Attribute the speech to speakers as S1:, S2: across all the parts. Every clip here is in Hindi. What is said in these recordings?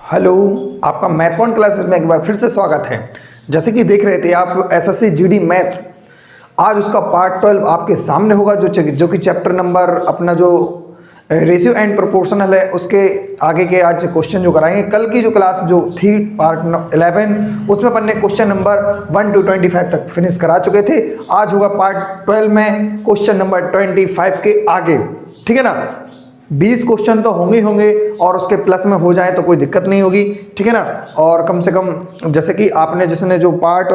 S1: हेलो, आपका मैथ पॉइंट क्लासेस में एक बार फिर से स्वागत है। जैसे कि देख रहे थे आप एसएससी जीडी मैथ, आज उसका पार्ट 12 आपके सामने होगा जो कि चैप्टर नंबर अपना जो रेशियो एंड प्रोपोर्शनल है उसके आगे के आज क्वेश्चन जो कराएंगे। कल की जो क्लास जो थी पार्ट 11 उसमें अपन ने क्वेश्चन नंबर 1 to 25 तक फिनिश करा चुके थे। आज होगा पार्ट 12 में क्वेश्चन नंबर 25 के आगे, ठीक है ना। 20 क्वेश्चन तो होंगे होंगे और उसके प्लस में हो जाए तो कोई दिक्कत नहीं होगी, ठीक है ना। और कम से कम जैसे कि आपने जिसने जो पार्ट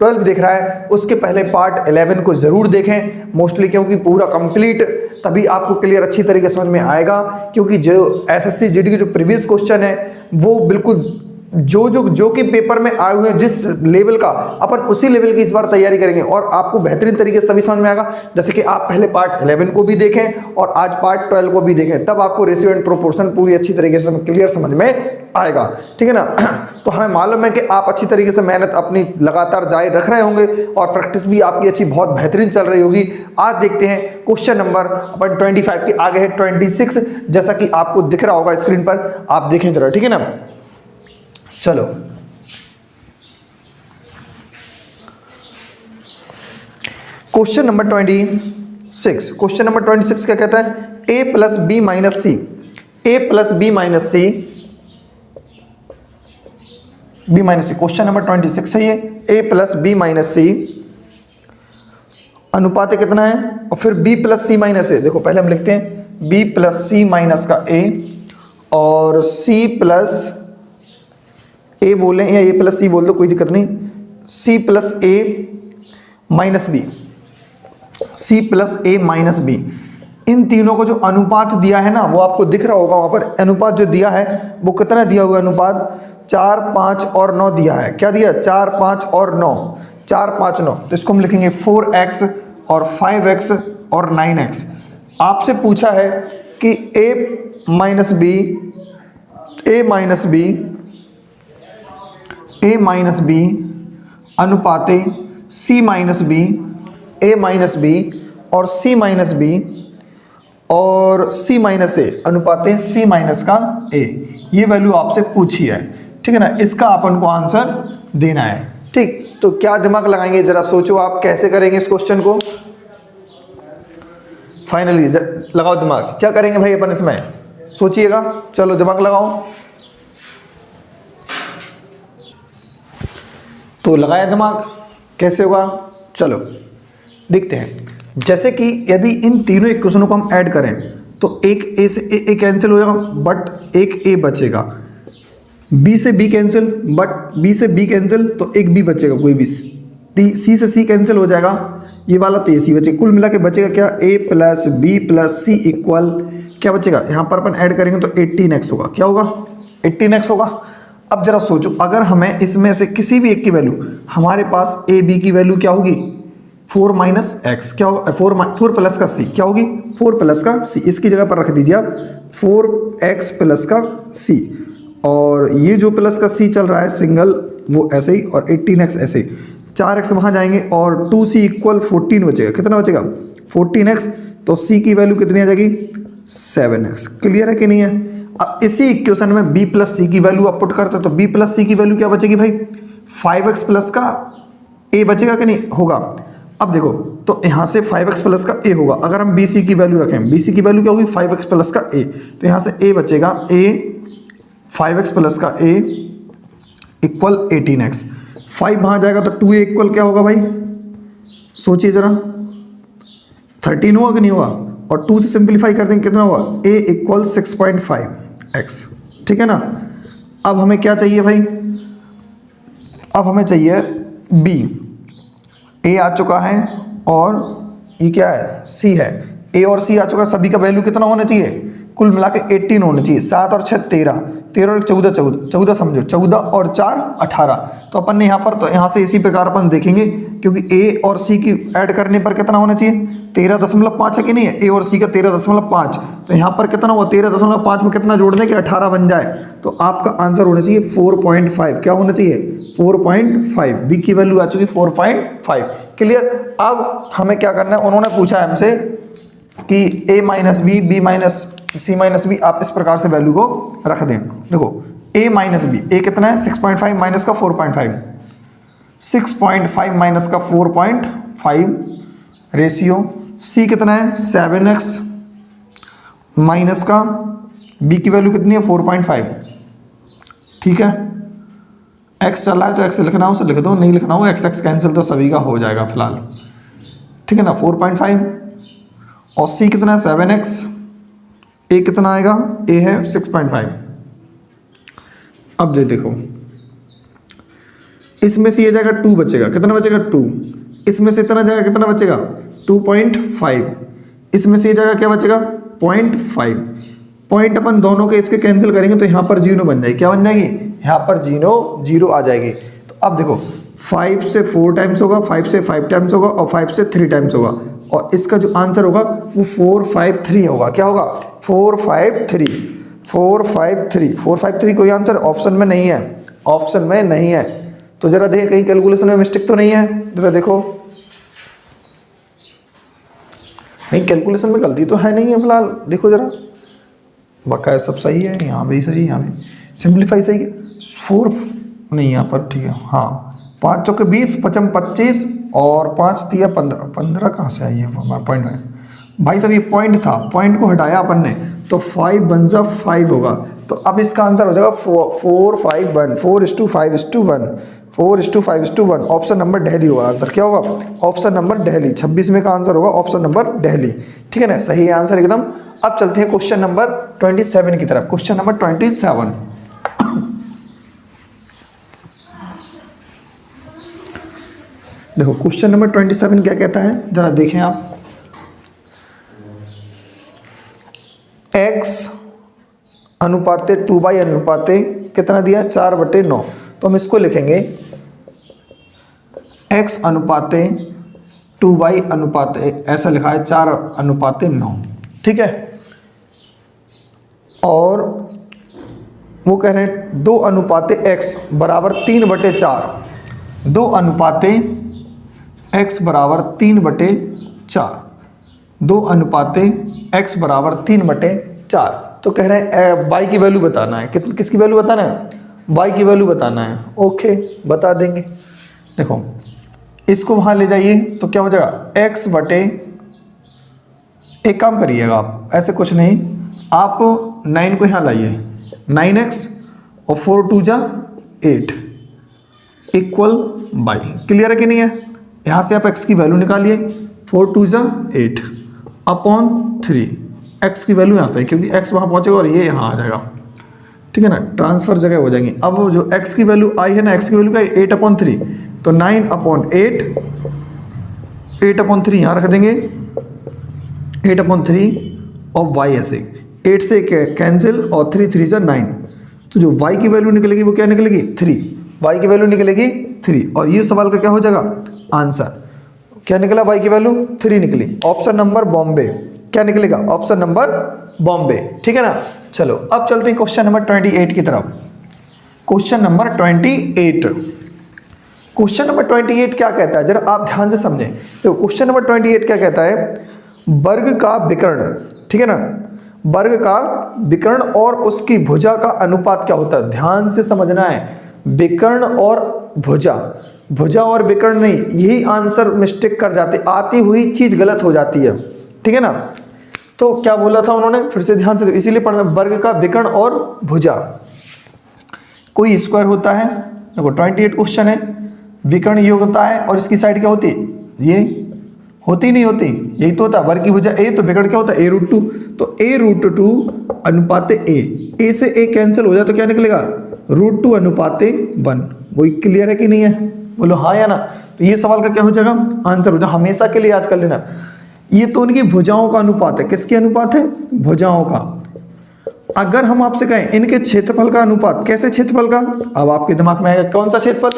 S1: 12 देख रहा है उसके पहले पार्ट 11 को ज़रूर देखें मोस्टली, क्योंकि पूरा कंप्लीट तभी आपको क्लियर अच्छी तरीके समझ में आएगा। क्योंकि जो एसएससी जीडी के जो प्रीवियस क्वेश्चन है वो बिल्कुल जो कि पेपर में आए हुए हैं जिस लेवल का, अपन उसी लेवल की इस बार तैयारी करेंगे और आपको बेहतरीन तरीके से तभी समझ में आएगा जैसे कि आप पहले पार्ट 11 को भी देखें और आज पार्ट 12 को भी देखें, तब आपको रेशियो एंड प्रोपोर्शन पूरी अच्छी तरीके से क्लियर समझ में आएगा, ठीक है ना। तो हमें मालूम है कि आप अच्छी तरीके से मेहनत अपनी लगातार जारी रख रहे होंगे और प्रैक्टिस भी आपकी अच्छी बहुत बेहतरीन चल रही होगी। आज देखते हैं क्वेश्चन नंबर अपन 25 के आगे है 26, जैसा कि आपको दिख रहा होगा स्क्रीन पर, आप देखें जरा, ठीक है ना। चलो क्वेश्चन नंबर 26, क्वेश्चन नंबर 26 क्या कहता है, a plus B minus C, a plus B minus C, B minus C, question number 26 है ये। a plus B minus C अनुपात कितना है और फिर b plus C minus A. देखो पहले हम लिखते हैं b प्लस सी माइनस का a और c प्लस ए बोले या ए प्लस सी बोल दो, कोई दिक्कत नहीं। सी प्लस ए माइनस बी, सी प्लस ए माइनस बी, इन तीनों को जो अनुपात दिया है ना वो आपको दिख रहा होगा वहाँ पर। अनुपात जो दिया है वो कितना दिया हुआ है, अनुपात 4, 5 और 9 दिया है। क्या दिया, 4, 5 और 9, 4, 5, 9। तो इसको हम लिखेंगे 4x और 5x और 9x। आपसे पूछा है कि a minus B, a minus B, a minus B अनुपाते c minus B, a minus B और c माइनस बी और c माइनस a अनुपाते c माइनस का a, ये वैल्यू आपसे पूछी है, ठीक है ना। इसका अपन को आंसर देना है, ठीक। तो क्या दिमाग लगाएंगे, जरा सोचो आप कैसे करेंगे इस क्वेश्चन को। फाइनली लगाओ दिमाग, क्या करेंगे भाई अपन इसमें, सोचिएगा। चलो दिमाग लगाओ। तो लगाया दिमाग, कैसे होगा, चलो देखते हैं। जैसे कि यदि इन तीनों इक्वेशनों को हम ऐड करें तो एक ए से ए कैंसिल हो जाएगा बट एक ए बचेगा, बी से बी कैंसिल बट बी से बी कैंसिल तो एक बी बचेगा कोई भी, सी से सी कैंसिल हो जाएगा ये वाला तो ये सी बचेगा। कुल मिला के बचेगा क्या, ए प्लस बी प्लस सी इक्वल क्या बचेगा, यहाँ पर अपन ऐड करेंगे तो 18x होगा। क्या होगा, 18x होगा। अब जरा सोचो अगर हमें इसमें से किसी भी एक की वैल्यू, हमारे पास ए बी की वैल्यू क्या होगी, 4 माइनस एक्स, क्या होगा 4 प्लस का सी, क्या होगी 4 प्लस का सी। इसकी जगह पर रख दीजिए आप 4x प्लस का सी, और ये जो प्लस का सी चल रहा है सिंगल वो ऐसे ही, और 18x ऐसे ही, 4x वहाँ जाएंगे और 2c इक्वल 14 बचेगा। कितना बचेगा 14x, तो c की वैल्यू कितनी आ जाएगी 7x। क्लियर है कि नहीं है। अब इसी इक्वेशन में b प्लस सी की वैल्यू आप पुट करते हो तो b प्लस सी की वैल्यू क्या बचेगी भाई, 5x प्लस का a बचेगा कि नहीं होगा। अब देखो तो यहाँ से 5x प्लस का a होगा, अगर हम bc की वैल्यू रखें, bc की वैल्यू क्या होगी 5x प्लस का a, तो यहाँ से a बचेगा a 5x प्लस का a इक्वल 18x। 5 वहाँ जाएगा तो 2a इक्वल क्या होगा भाई, सोचिए जरा 13 होगा कि नहीं होगा, और 2 से सिंप्लीफाई कर देंगे कितना होगा, a इक्वल 6.5x, ठीक है ना। अब हमें क्या चाहिए भाई, अब हमें चाहिए b, a आ चुका है और ये क्या है c है, a और c आ चुका है। सभी का वैल्यू कितना होना चाहिए, कुल मिला के 18 होना चाहिए। 7 और 6 13, 13 और 14 14 समझो, 14 और 4 18। तो अपन ने यहाँ पर, तो यहाँ से इसी प्रकार अपन देखेंगे क्योंकि a और c की ऐड करने पर कितना होना चाहिए 13.5 है कि नहीं है, a और c का 13.5, तो यहाँ पर कितना हुआ 13.5 में कितना जोड़ दें कि 18 बन जाए, तो आपका आंसर होना चाहिए 4.5। क्या होना चाहिए 4.5, b की वैल्यू आ चुकी 4.5। क्लियर। अब हमें क्या करना है, उन्होंने पूछा है हमसे कि a minus B, B minus C minus B, आप इस प्रकार से वैल्यू को रख दें। देखो ए माइनस बी, ए कितना है 6.5 माइनस का 4.5, 6.5 माइनस का 4.5 रेशियो, सी कितना है 7x माइनस का बी की वैल्यू कितनी है 4.5, ठीक है। x चला है तो x लिखना हो उसे लिख दो, नहीं लिखना हो x x कैंसिल तो सभी का हो जाएगा फिलहाल, ठीक है ना। 4.5 और c कितना है 7x, a कितना आएगा, a है 6.5। अब देखो इसमें से ये जाएगा 2 बचेगा, कितना बचेगा 2, इसमें से इतना जाएगा कितना बचेगा 2.5, इसमें से ये जाएगा क्या बचेगा 0.5, पॉइंट अपन दोनों के इसके कैंसिल करेंगे तो यहाँ पर जीरो बन जाएगी, क्या बन जाएगी यहाँ पर जीरो आ जाएगी। तो अब देखो 5 से 4 टाइम्स होगा, 5 से 5 टाइम्स होगा और 5 से 3 टाइम्स होगा, और इसका जो आंसर होगा वो 453 होगा। क्या होगा 453 कोई आंसर ऑप्शन में नहीं है, ऑप्शन में नहीं है। तो जरा देखिए कहीं कैलकुलेशन में मिस्टेक तो नहीं है, जरा देखो, नहीं कैलकुलेशन में गलती तो है नहीं है फिलहाल, देखो जरा बकाया सब सही है, यहाँ भी सही, यहाँ भी सिंप्लीफाई सही है। 4 नहीं यहाँ पर ठीक है, हाँ 5 चौके 20, 5 25 और 5 तिया 15 कहाँ से आई है हमारा पॉइंट में भाई साहब, ये पॉइंट था, पॉइंट को हटाया अपन ने तो 5 बन जा 5 होगा। तो अब इसका आंसर हो जाएगा 451, 4:5:1, ऑप्शन नंबर दिल्ली होगा आंसर। क्या होगा ऑप्शन नंबर दिल्ली, 26 में का आंसर होगा ऑप्शन नंबर दिल्ली, ठीक है ना, सही है आंसर एकदम। अब चलते हैं क्वेश्चन नंबर 27 की तरफ। क्वेश्चन नंबर 27 देखो क्वेश्चन नंबर 27 क्या कहता है, जरा देखें आप। x अनुपाते 2 अनुपाते कितना दिया 4/9, तो हम इसको लिखेंगे x अनुपाते 2 अनुपाते, ऐसा लिखा है 4/9, ठीक है। और वो कह रहे हैं 2 अनुपाते x बराबर 3/4, 2 अनुपाते x बराबर 3/4, 2 अनुपाते x बराबर 3/4। तो कह रहे हैं y की वैल्यू बताना है, किसकी वैल्यू बताना है, y की वैल्यू बताना है। ओके बता देंगे। देखो इसको वहाँ ले जाइए तो क्या हो जाएगा x बटे, एक काम करिएगा आप, ऐसे कुछ नहीं, आप 9 को यहाँ लाइए, 9x और 4 2 जा 8 इक्वल y, क्लियर है कि नहीं है। यहाँ से आप x की वैल्यू निकालिए, 4 2 जा 8 अपॉन 3, x की वैल्यू यहाँ से, क्योंकि x वहाँ पहुँचेगा और ये यहाँ आ जाएगा, ठीक है ना, ट्रांसफर जगह हो जाएंगी। अब वो जो x की वैल्यू आई है ना, x की वैल्यू का 8/3, तो 9/8, 8/3 यहाँ रख देंगे, 8/3 और y ऐसे 8 से कैंसिल और 3 3 जा 9, तो जो y की वैल्यू निकलेगी वो क्या निकलेगी 3, y की वैल्यू निकलेगी 3, और ये सवाल का क्या हो जाएगा आंसर। क्या निकला y की वैल्यू 3 निकली, ऑप्शन नंबर बॉम्बे, क्या निकलेगा ऑप्शन नंबर बॉम्बे, ठीक है ना। चलो अब चलते हैं क्वेश्चन नंबर 28 की तरफ। क्वेश्चन नंबर 28, क्वेश्चन नंबर 28 क्या कहता है, जरा आप ध्यान से समझें। तो क्वेश्चन नंबर 28 क्या कहता है, वर्ग का विकर्ण, ठीक है ना, वर्ग का विकर्ण और उसकी भुजा का अनुपात क्या होता है, ध्यान से समझना है। विकर्ण और भुजा, भुजा और विकर्ण नहीं, यही आंसर मिस्टेक कर जाते, आती हुई चीज गलत हो जाती है, ठीक है ना। तो क्या बोला था उन्होंने, फिर से ध्यान से, इसीलिए पढ़ना, वर्ग का विकर्ण और भुजा, कोई स्क्वायर होता है, देखो 28 क्वेश्चन है, विकर्ण ये होता है और इसकी साइड क्या होती है, ये होती नहीं होती, यही तो होता है, वर्ग की भुजा a, तो विकर्ण क्या होता है a√2, तो a√2 अनुपाते a से a कैंसिल हो जाए तो क्या निकलेगा √2 अनुपाते 1, वही क्लियर है कि नहीं है, बोलो हाँ या ना। तो ये सवाल का क्या हो जाएगा आंसर हो जाएगा, हमेशा के लिए याद कर लेना, ये तो उनकी भुजाओं का अनुपात है, किसके अनुपात है, भुजाओं का। अगर हम आपसे कहें इनके क्षेत्रफल का अनुपात, कैसे क्षेत्रफल का, अब आपके दिमाग में आएगा कौन सा क्षेत्रफल,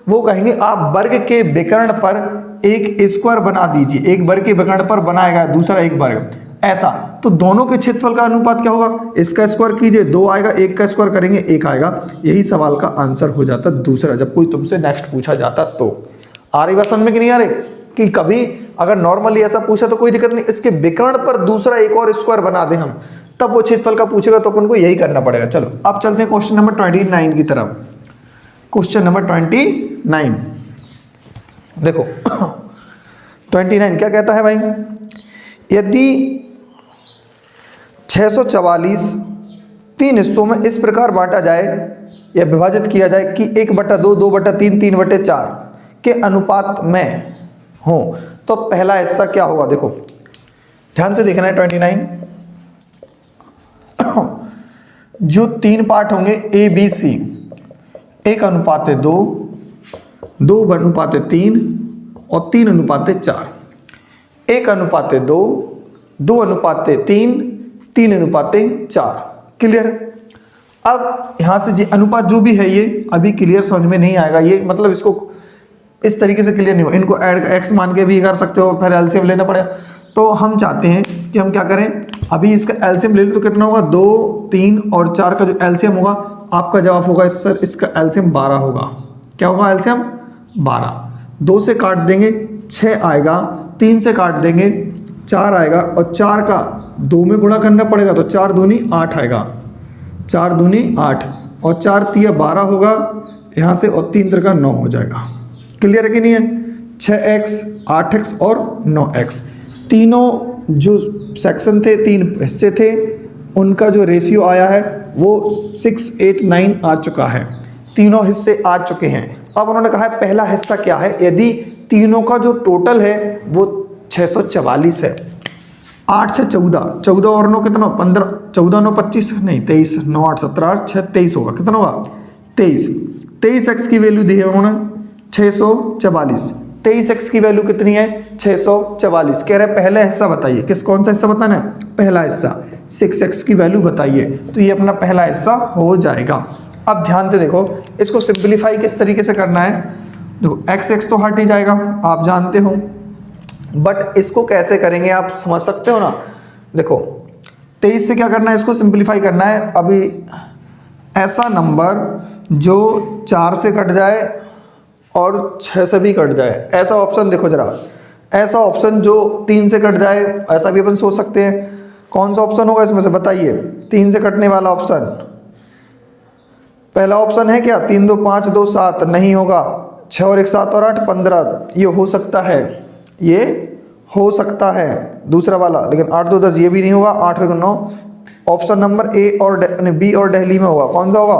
S1: वो कहेंगे आप वर्ग के विकर्ण पर एक स्क्वायर बना दीजिए, एक वर्ग के विकर्ण पर बनाएगा दूसरा एक वर्ग, ऐसा, तो दोनों के क्षेत्रफल का अनुपात क्या होगा, इसका स्क्वायर कीजिए 2 आएगा, एक का स्क्वायर करेंगे 1 आएगा, यही सवाल का आंसर हो जाता दूसरा, जब कोई तुमसे नेक्स्ट पूछा जाता तो। आ रही बात समझ में कि नहीं आ रही, कि कभी अगर नॉर्मली ऐसा पूछा तो कोई दिक्कत नहीं, इसके विकर्ण पर दूसरा एक और स्क्वायर बना दें हम, तब वो क्षेत्रफल का पूछेगा तो अपन को यही करना पड़ेगा। चलो अब चलते हैं क्वेश्चन नंबर 29 की तरफ। क्वेश्चन नंबर 29 देखो 29 क्या कहता है भाई, यदि 644 तीन हिस्सों में इस प्रकार बांटा जाए या विभाजित किया जाए कि 1/2, 2/3, 3/4 के अनुपात में हो, तो पहला हिस्सा क्या होगा। देखो ध्यान से देखना है 29 जो 3 पार्ट होंगे ए बी सी, 1:2, 2:3 और 3:4, 1:2, 2:3, 3:4। क्लियर। अब यहां से अनुपात जो भी है ये अभी क्लियर समझ में नहीं आएगा, ये मतलब इसको इस तरीके से क्लियर नहीं हो, इनको ऐड एक्स मान के भी कर सकते हो, फिर एलसीएम लेना पड़ेगा। तो हम चाहते हैं कि हम क्या करें, अभी इसका एलसीएम ले लो तो कितना होगा, 2, 3 और 4 का जो एलसीएम होगा आपका जवाब होगा सर इसका एलसीएम 12 होगा। क्या होगा एलसीएम 12। 2 से काट देंगे 6 आएगा, 3 से काट देंगे 4 आएगा और 4 का 2 में गुणा करना पड़ेगा तो 4 दूनी 8 आएगा, 4 दूनी 8 और 4 तिया 12 होगा यहाँ से और 3 तिरका 9 हो जाएगा। क्लियर है कि नहीं है। 6x 8x और 9x तीनों जो सेक्शन थे, 3 हिस्से थे, उनका जो रेशियो आया है वो 6, 8, 9 आ चुका है, तीनों हिस्से आ चुके हैं। अब उन्होंने कहा है पहला हिस्सा क्या है, यदि तीनों का जो टोटल है वो 644 है। 8 से 14, 14 और 9 कितना, 15, 14 9 25 नहीं 23, 9 8 17 8 6 23 होगा, कितना होगा 23। 23x की वैल्यू दी है उन्होंने 644, 23x की वैल्यू कितनी है 644। कह रहे पहला हिस्सा बताइए, कौन सा हिस्सा बताना है, पहला हिस्सा 6x की वैल्यू बताइए, तो ये अपना पहला हिस्सा हो जाएगा। अब ध्यान से देखो इसको सिंपलीफाई किस तरीके से करना है। देखो x तो हट ही जाएगा आप जानते हो, बट इसको कैसे करेंगे आप समझ सकते हो ना। देखो 23 से क्या करना है, इसको सिंपलीफाई करना है। अभी ऐसा नंबर जो 4 से कट जाए और 6 से भी कट जाए, ऐसा ऑप्शन देखो जरा, ऐसा ऑप्शन जो 3 से कट जाए, ऐसा भी अपन सोच सकते हैं। कौन सा ऑप्शन होगा इसमें से बताइए, 3 से कटने वाला ऑप्शन। पहला ऑप्शन है क्या 3 2 5 2 7, नहीं होगा। 6 और 1 7 और 8 15, ये हो सकता है, ये हो सकता है दूसरा वाला, लेकिन 8 2 10 ये भी नहीं होगा। 8 और 9 ऑप्शन नंबर ए और बी और दिल्ली में होगा। कौन सा होगा,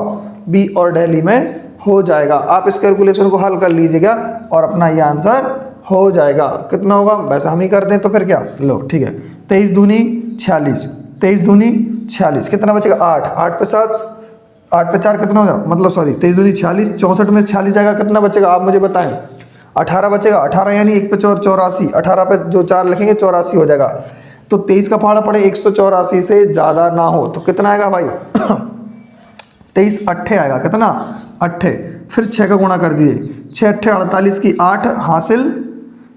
S1: बी और दिल्ली में हो जाएगा। आप इस कैलकुलेशन को हल कर लीजिएगा और अपना ये आंसर हो जाएगा। कितना होगा, वैसे हम ही कर दें तो फिर क्या, लो ठीक है 23 दूनी 46, 23 दूनी 46, कितना बचेगा 8, 8 पे 7, 8 पे 4 कितना हो जाएगा, मतलब सॉरी 23 दूनी 46, 64 में 46 जाएगा, कितना बचेगा आप मुझे बताएं। 18 बचेगा, 18 यानी 1 पे 4 84, 18 पे जो 4 लिखेंगे 84 हो जाएगा। तो 23 का पहाड़ा पड़े 184 से ज़्यादा ना हो तो कितना आएगा भाई 23 8 आएगा, कितना 8, फिर 6 का गुणा कर दिए, 6 8 48 की 8 हासिल,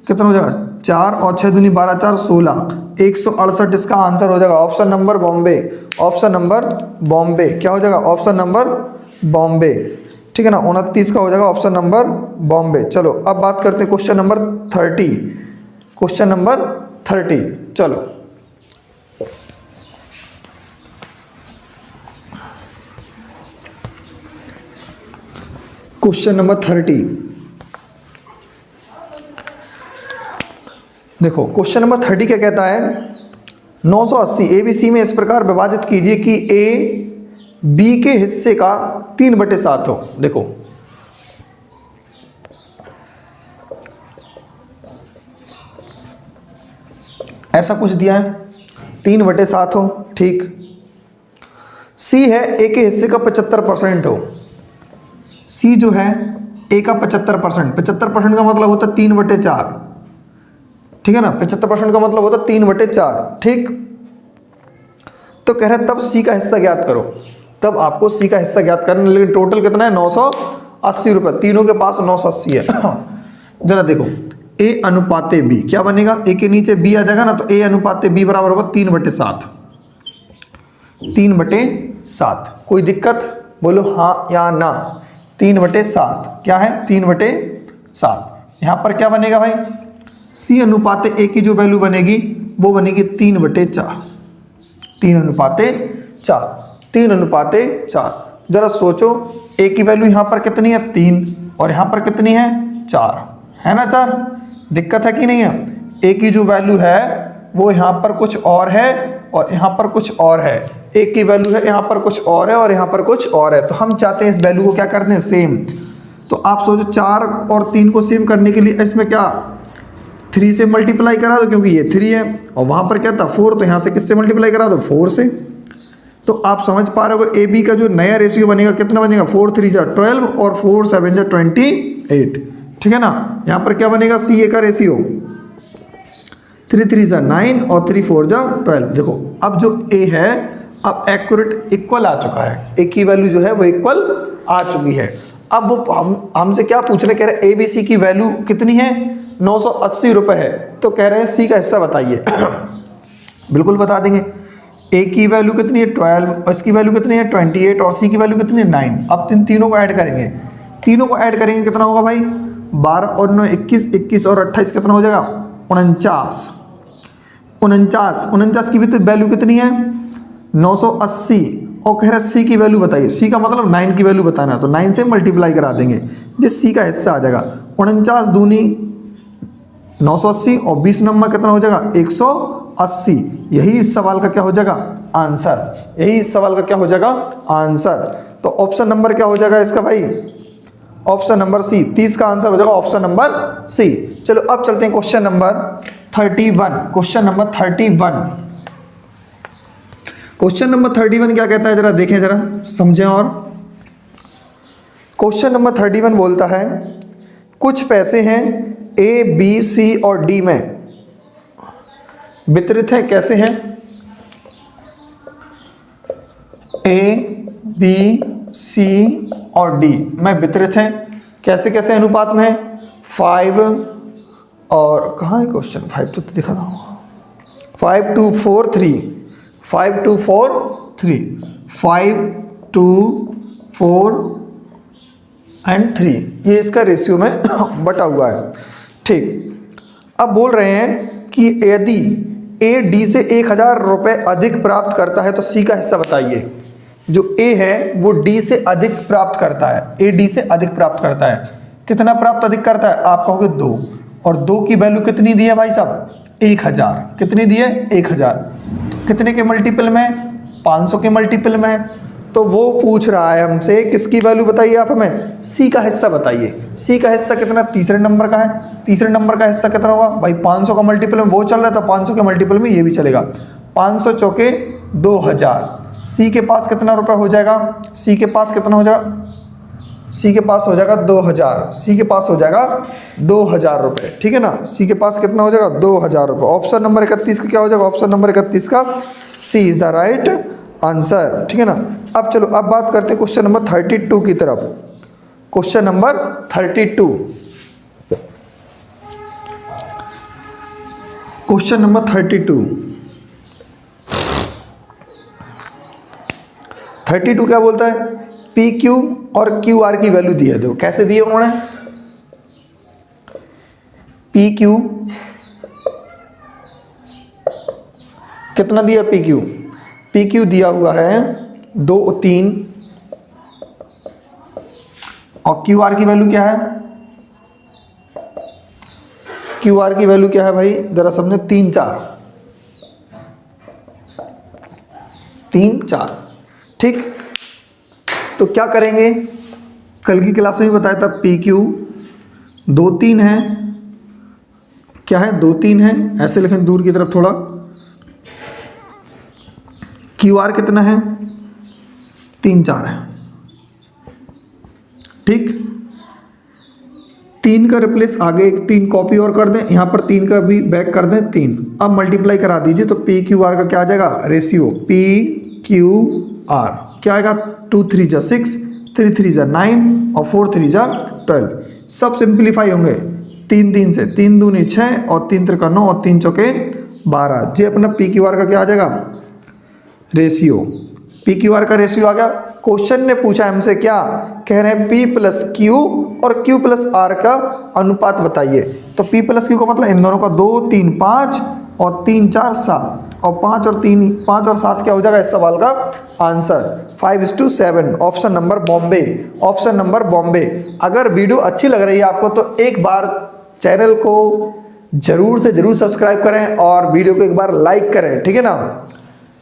S1: कितना हो जाएगा 4 और 6 दूनी 12 4 16, 168 इसका आंसर हो जाएगा। Option number Bombay, option number Bombay क्या हो जाएगा, ऑप्शन नंबर बॉम्बे, ठीक है ना। 29 का हो जाएगा ऑप्शन नंबर बॉम्बे। चलो अब बात करते हैं क्वेश्चन नंबर 30, क्वेश्चन नंबर 30। चलो क्वेश्चन नंबर 30 देखो, क्वेश्चन नंबर 30 क्या कहता है, 980 ABC में इस प्रकार विभाजित कीजिए कि A B के हिस्से का 3/7 हो। देखो ऐसा कुछ दिया है 3/7 हो, ठीक। C है A के हिस्से का 75% हो। C जो है A का 75%, 75% का मतलब होता है 3/4, ठीक है ना। 75% का मतलब होता है 3/4, ठीक। तो कह रहे हैं तब C का हिस्सा ज्ञात करो, तब आपको C का हिस्सा ज्ञात करना, लेकिन टोटल कितना है 980 रुपये, तीनों के पास 980 है। जरा देखो A अनुपात B क्या बनेगा, A के नीचे B आ जाएगा ना, तो A अनुपात B बराबर होगा 3/7, 3/7। कोई दिक्कत बोलो हाँ या ना। 3/7 क्या है 3/7। यहाँ पर क्या बनेगा भाई, C अनुपात A की जो वैल्यू बनेगी वो बनेगी 3/4, 3:4, 3:4। जरा सोचो ए की वैल्यू यहाँ पर कितनी है 3 और यहाँ पर कितनी है 4, है ना 4। दिक्कत है कि नहीं है। ए की जो वैल्यू है वो यहाँ पर कुछ और है और यहाँ पर कुछ और है। ए की वैल्यू है यहाँ पर कुछ और है और यहाँ पर कुछ और है। तो हम चाहते हैं इस वैल्यू को क्या कर दें सेम। तो आप सोचो 4 और 3 को सेम करने के लिए इसमें क्या 3 से मल्टीप्लाई करा दो, क्योंकि ये 3 है और वहाँ पर क्या था 4, तो यहाँ से किससे मल्टीप्लाई करा दो 4 से। तो आप समझ पा रहे हो ए बी का जो नया रेशियो बनेगा कितना बनेगा 4 3 जा 12 और 4 7 जा 28, ठीक है ना। यहाँ पर क्या बनेगा सी ए का रेशियो 3 3 जा 9 और 3 4 जा 12। देखो अब जो ए है अब एक्यूरेट इक्वल आ चुका है, ए की वैल्यू जो है वो इक्वल आ चुकी है। अब वो हमसे क्या पूछ रहे, कह रहे ए बी सी की वैल्यू कितनी है 980 रुपये है। तो कह रहे हैं सी का हिस्सा बताइए। बिल्कुल बता देंगे। ए की वैल्यू कितनी है 12 और इसकी वैल्यू कितनी है 28 और सी की वैल्यू कितनी है 9। अब तीनों को ऐड करेंगे, तीनों को ऐड करेंगे कितना होगा भाई 12 और 9 21, 21 और 28 कितना हो जाएगा 49। 49 की भी तो वैल्यू कितनी है 980 और कह रहे सी की वैल्यू बताइए। सी का मतलब 9 की वैल्यू बताना है, तो 9 से मल्टीप्लाई करा देंगे जिस सी का हिस्सा आ जाएगा। 49 दूनी 980 और 20 नंबर कितना हो जाएगा 180। यही इस सवाल का क्या हो जाएगा आंसर, यही इस सवाल का क्या हो जाएगा आंसर। तो ऑप्शन नंबर क्या हो जाएगा इसका भाई, ऑप्शन नंबर सी। 30 का आंसर हो जाएगा ऑप्शन नंबर सी। चलो अब चलते हैं question number 31। Question number 31, question number 31 क्या कहता है जरा देखें, जरा समझें। और क्वेश्चन नंबर 31 बोलता है कुछ पैसे हैं ए बी सी और डी में वितरित हैं। कैसे हैं, ए बी सी और डी में वितरित हैं। कैसे कैसे अनुपात में है 5 और कहाँ है क्वेश्चन 5 तो दिखा रहा हूँ 5 2 4 3, 5 2 4 3, 5 2 4 एंड 3, ये इसका रेशियो में बटा हुआ है। ठीक, अब बोल रहे हैं कि यदि ए डी से 1000 रुपये अधिक प्राप्त करता है तो सी का हिस्सा बताइए। जो ए है वो डी से अधिक प्राप्त करता है, ए डी से अधिक प्राप्त करता है। कितना प्राप्त अधिक करता है आप कहोगे 2, और 2 की वैल्यू कितनी दी है भाई साहब 1000। कितनी दी है 1000, तो कितने के मल्टीपल में 500 के मल्टीपल में। तो वो पूछ रहा है हमसे किसकी वैल्यू बताइए आप हमें, सी का हिस्सा बताइए। सी का हिस्सा कितना तीसरे नंबर का है, तीसरे नंबर का हिस्सा कितना होगा भाई 500 का मल्टीपल में वो चल रहा था, 500 के मल्टीपल में ये भी चलेगा। 500 चौके 2000। सी के पास कितना रुपए हो जाएगा, सी के पास कितना हो जाएगा, सी के पास हो जाएगा 2000, सी के पास हो जाएगा 2000 रुपये, ठीक है ना। सी के पास कितना हो जाएगा 2000 रुपये। ऑप्शन नंबर 31 का क्या हो जाएगा, ऑप्शन नंबर 31 का सी इज द राइट आंसर, ठीक है ना। अब चलो अब बात करते हैं क्वेश्चन नंबर 32 की तरफ। क्वेश्चन नंबर 32, क्वेश्चन नंबर 32 क्या बोलता है, पी क्यू और क्यू आर की वैल्यू दी है। देखो कैसे दिए उन्होंने, पी क्यू कितना दिया, पी क्यू दिया हुआ है 2 3 और क्यू आर की वैल्यू क्या है, क्यू आर की वैल्यू क्या है भाई जरा समझो 3 4। ठीक, तो क्या करेंगे, कल की क्लास में भी बताया था पी क्यू 2 3 है, क्या है 2 3 है, ऐसे लिखें दूर की तरफ थोड़ा। क्यू आर कितना है 3 4 है। ठीक, 3 का रिप्लेस आगे एक 3 कॉपी और कर दें, यहाँ पर 3 का भी बैक कर दें 3। अब मल्टीप्लाई करा दीजिए तो पी क्यू आर का क्या आ जाएगा रेशियो, पी क्यू आर क्या आएगा 2 3 जा 6, 3 3 जा 9 और 4 3 जा 12। सब सिंप्लीफाई होंगे 3 3 से, 3 दूनी 6 और 3 3 9 और 3 चौके 12। ये अपना पी क्यू आर का क्या आ जाएगा रेशियो, पी क्यू आर का रेशियो आ गया। क्वेश्चन ने पूछा हमसे क्या, कह रहे हैं पी प्लस क्यू और क्यू प्लस आर का अनुपात बताइए। तो पी प्लस क्यू का मतलब इन दोनों का 2 3 5 और 3 4 7, और 5 और 7 क्या हो जाएगा इस सवाल का answer? 5:7, option number Bombay, option number Bombay. अगर वीडियो अच्छी लग रही है आपको तो एक बार चैनल को जरूर से जरूर सब्सक्राइब करें और वीडियो को एक बार लाइक करें, ठीक है ना।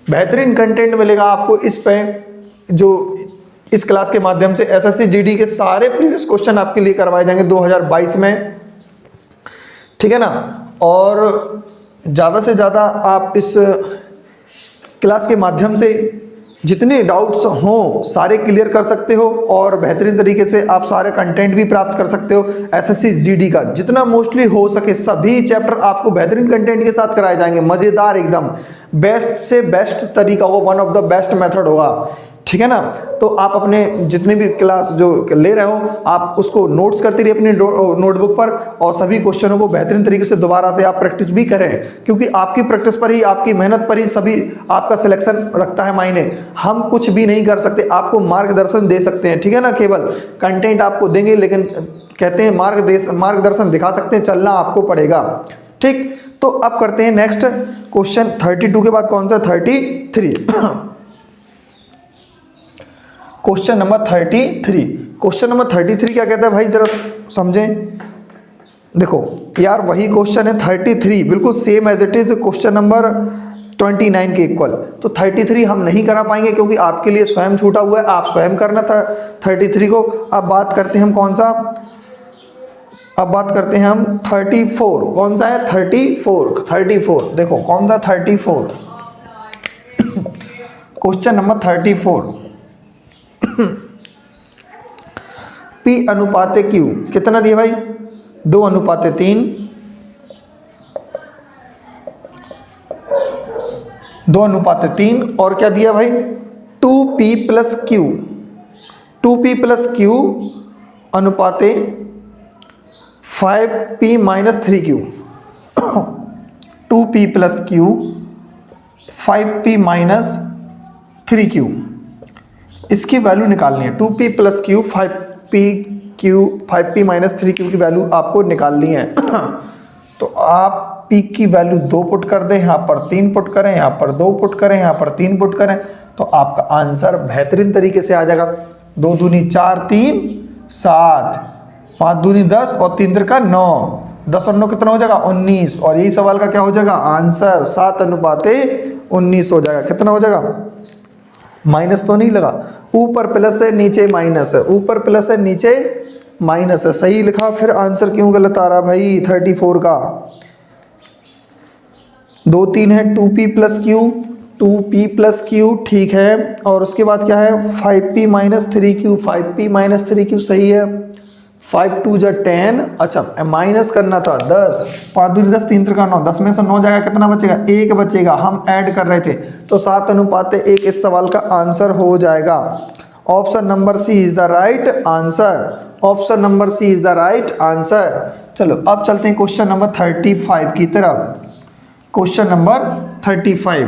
S1: बेहतरीन कंटेंट मिलेगा आपको इस पे, जो इस क्लास के माध्यम से एसएससी जीडी के सारे प्रीवियस क्वेश्चन आपके लिए करवाए जाएंगे 2022 में, ठीक है ना। और ज़्यादा से ज़्यादा आप इस क्लास के माध्यम से जितने डाउट्स हों सारे क्लियर कर सकते हो और बेहतरीन तरीके से आप सारे कंटेंट भी प्राप्त कर सकते हो। एसएससी जीडी का जितना मोस्टली हो सके सभी चैप्टर आपको बेहतरीन कंटेंट के साथ कराए जाएंगे, मज़ेदार एकदम, बेस्ट से बेस्ट तरीका होगा, one of the best method होगा, ठीक है ना। तो आप अपने जितने भी क्लास जो ले रहे हो आप उसको नोट्स करते रहिए अपनी नोटबुक पर और सभी क्वेश्चनों को बेहतरीन तरीके से दोबारा से आप प्रैक्टिस भी करें, क्योंकि आपकी प्रैक्टिस पर ही, आपकी मेहनत पर ही सभी आपका सिलेक्शन रखता है मायने। हम कुछ भी नहीं कर सकते, आपको मार्गदर्शन दे सकते हैं, ठीक है ना। केवल कंटेंट आपको देंगे, लेकिन कहते हैं मार्गदर्शन दिखा सकते हैं, चलना आपको पड़ेगा, ठीक। तो अब करते हैं नेक्स्ट क्वेश्चन। 32 के बाद कौन सा? 33। Question number 33। क्वेश्चन नंबर 33 क्या कहता है भाई, जरा समझें। देखो यार वही क्वेश्चन है 33, बिल्कुल same as it is question number 29 के इक्वल। तो 33 हम नहीं करा पाएंगे क्योंकि आपके लिए स्वयं छूटा हुआ है, आप स्वयं करना था 33 को। अब बात करते हैं हम कौन सा, अब बात करते हैं हम 34। कौन सा है? 34। देखो कौन सा 34, क्वेश्चन नंबर 34। P अनुपाते Q कितना दिया भाई? 2:3, 2:3 और क्या दिया भाई? 2P + Q, 2P + Q अनुपाते 5P - 3Q, 2P + Q 5P - 3Q। इसकी वैल्यू निकालनी है। 2P + Q 5P - 3Q की वैल्यू आपको निकालनी है। तो आप P की वैल्यू 2 पुट कर दें, यहाँ पर 3 पुट करें, यहाँ पर 2 पुट करें, यहाँ पर 3 पुट करें, तो आपका आंसर बेहतरीन तरीके से आ जाएगा। 2 दूनी 4, 3 7, 5 दूनी 10 और 3 तिरका 9, 10 और 9 कितना हो जाएगा? 19। और यही सवाल का क्या हो जाएगा आंसर? 7:19 हो जाएगा। कितना हो जाएगा? माइनस तो नहीं लगा, ऊपर प्लस है नीचे माइनस है, ऊपर प्लस है नीचे माइनस है, सही लिखा। फिर आंसर क्यों गलत आ रहा भाई 34 का? 2 3 है 2P + Q, 2P + Q ठीक है। और उसके बाद क्या है? 5P - 3Q, 5P - 3Q सही है। 5 2 = 10, अच्छा माइनस करना था 10, 5 दूनी 10, 3 तिरका 9, 10 में से 9 जाएगा, कितना बचेगा? 1 बचेगा, हम ऐड कर रहे थे, तो 7:1 इस सवाल का आंसर हो जाएगा। Option number C is the right answer, option number C is the right answer. चलो अब चलते हैं क्वेश्चन नंबर 35 की तरफ। क्वेश्चन नंबर 35,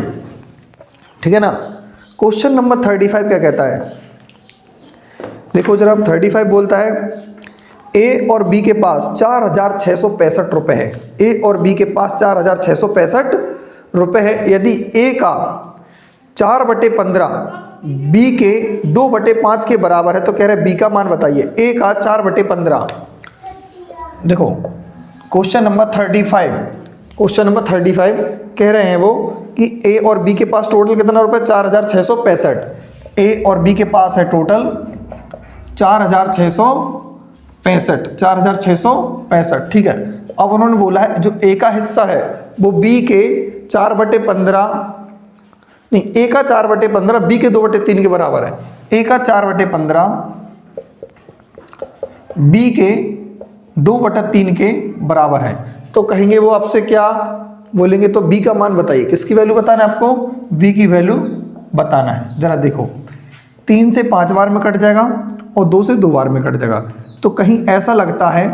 S1: ठीक है ना। क्वेश्चन नंबर 35 क्या कहता है? देखो जरा 35 बोलता है ए और बी के पास 4,665 रुपये है। ए और बी के पास 4,665 रुपये है। यदि ए का 4/15 बी के 2/5 के बराबर है तो कह रहे बी का मान बताइए। ए का 4/15, देखो क्वेश्चन नंबर 35, क्वेश्चन नंबर 35 कह रहे हैं वो कि ए और बी के पास टोटल कितना रुपये? 4,665। ए और बी के पास है टोटल 4,665, ठीक है। अब उन्होंने बोला है जो ए का हिस्सा है वो बी के 4/15 नहीं, ए का 4/15 बी के 2/3 के बराबर है। ए का 4/15 बी के 2/3 के बराबर है। तो कहेंगे वो आपसे क्या बोलेंगे? तो बी का मान बताइए। किसकी वैल्यू बताना है आपको? बी की वैल्यू बताना है। जरा देखो 3 से 5 बार में कट जाएगा और 2 से 2 बार में कट जाएगा। तो कहीं ऐसा लगता है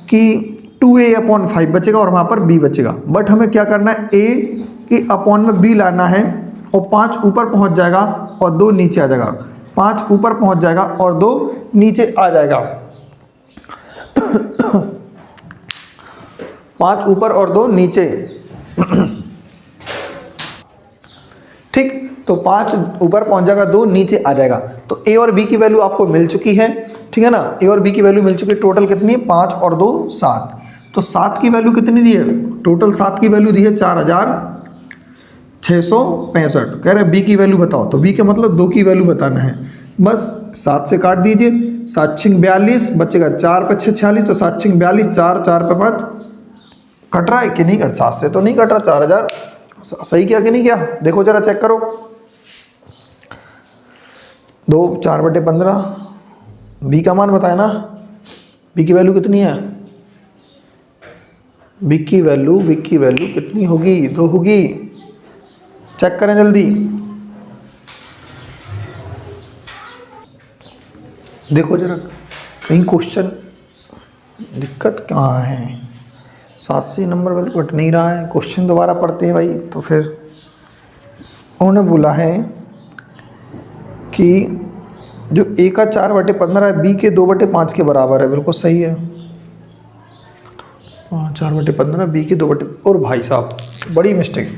S1: कि 2a/5 बचेगा और वहाँ पर b बचेगा, बट हमें क्या करना है? a की अपॉन में b लाना है और 5 ऊपर पहुँच जाएगा और 2 नीचे आ जाएगा, 5 ऊपर पहुँच जाएगा और 2 नीचे आ जाएगा। 5 ऊपर और 2 नीचे। तो 5 ऊपर पहुंच जाएगा, 2 नीचे आ जाएगा। तो ए और बी की वैल्यू आपको मिल चुकी है, ठीक है ना, ए और बी की वैल्यू मिल चुकी है। टोटल कितनी है, 5 और 2 7। तो 7 की वैल्यू कितनी दी है, टोटल 7 की वैल्यू दी है 4665। कह रहे बी की वैल्यू बताओ, तो बी का मतलब 2 की वैल्यू बताना है। बस 7 से काट दीजिए, 7 6 42 बचेगा, 4 पे 6 46, तो 7 6 42, 4 4 पे 5। कट रहा है कि नहीं कट, 7 से तो नहीं कट रहा, 4000 सही किया कि नहीं किया, देखो जरा चेक करो। 2 4/15 बी का मान बताया ना, बी की वैल्यू कितनी है, बी की वैल्यू कितनी होगी, 2 होगी। चेक करें जल्दी, देखो जरा कहीं क्वेश्चन दिक्कत कहाँ है। 87 नंबर वैल्यू कट नहीं रहा है, क्वेश्चन दोबारा पढ़ते हैं भाई। तो फिर उन्होंने बोला है कि जो ए का 4/15 है बी के 2/5 के बराबर है, बिल्कुल सही है। 4/15 बी के 2 और भाई साहब बड़ी मिस्टेक,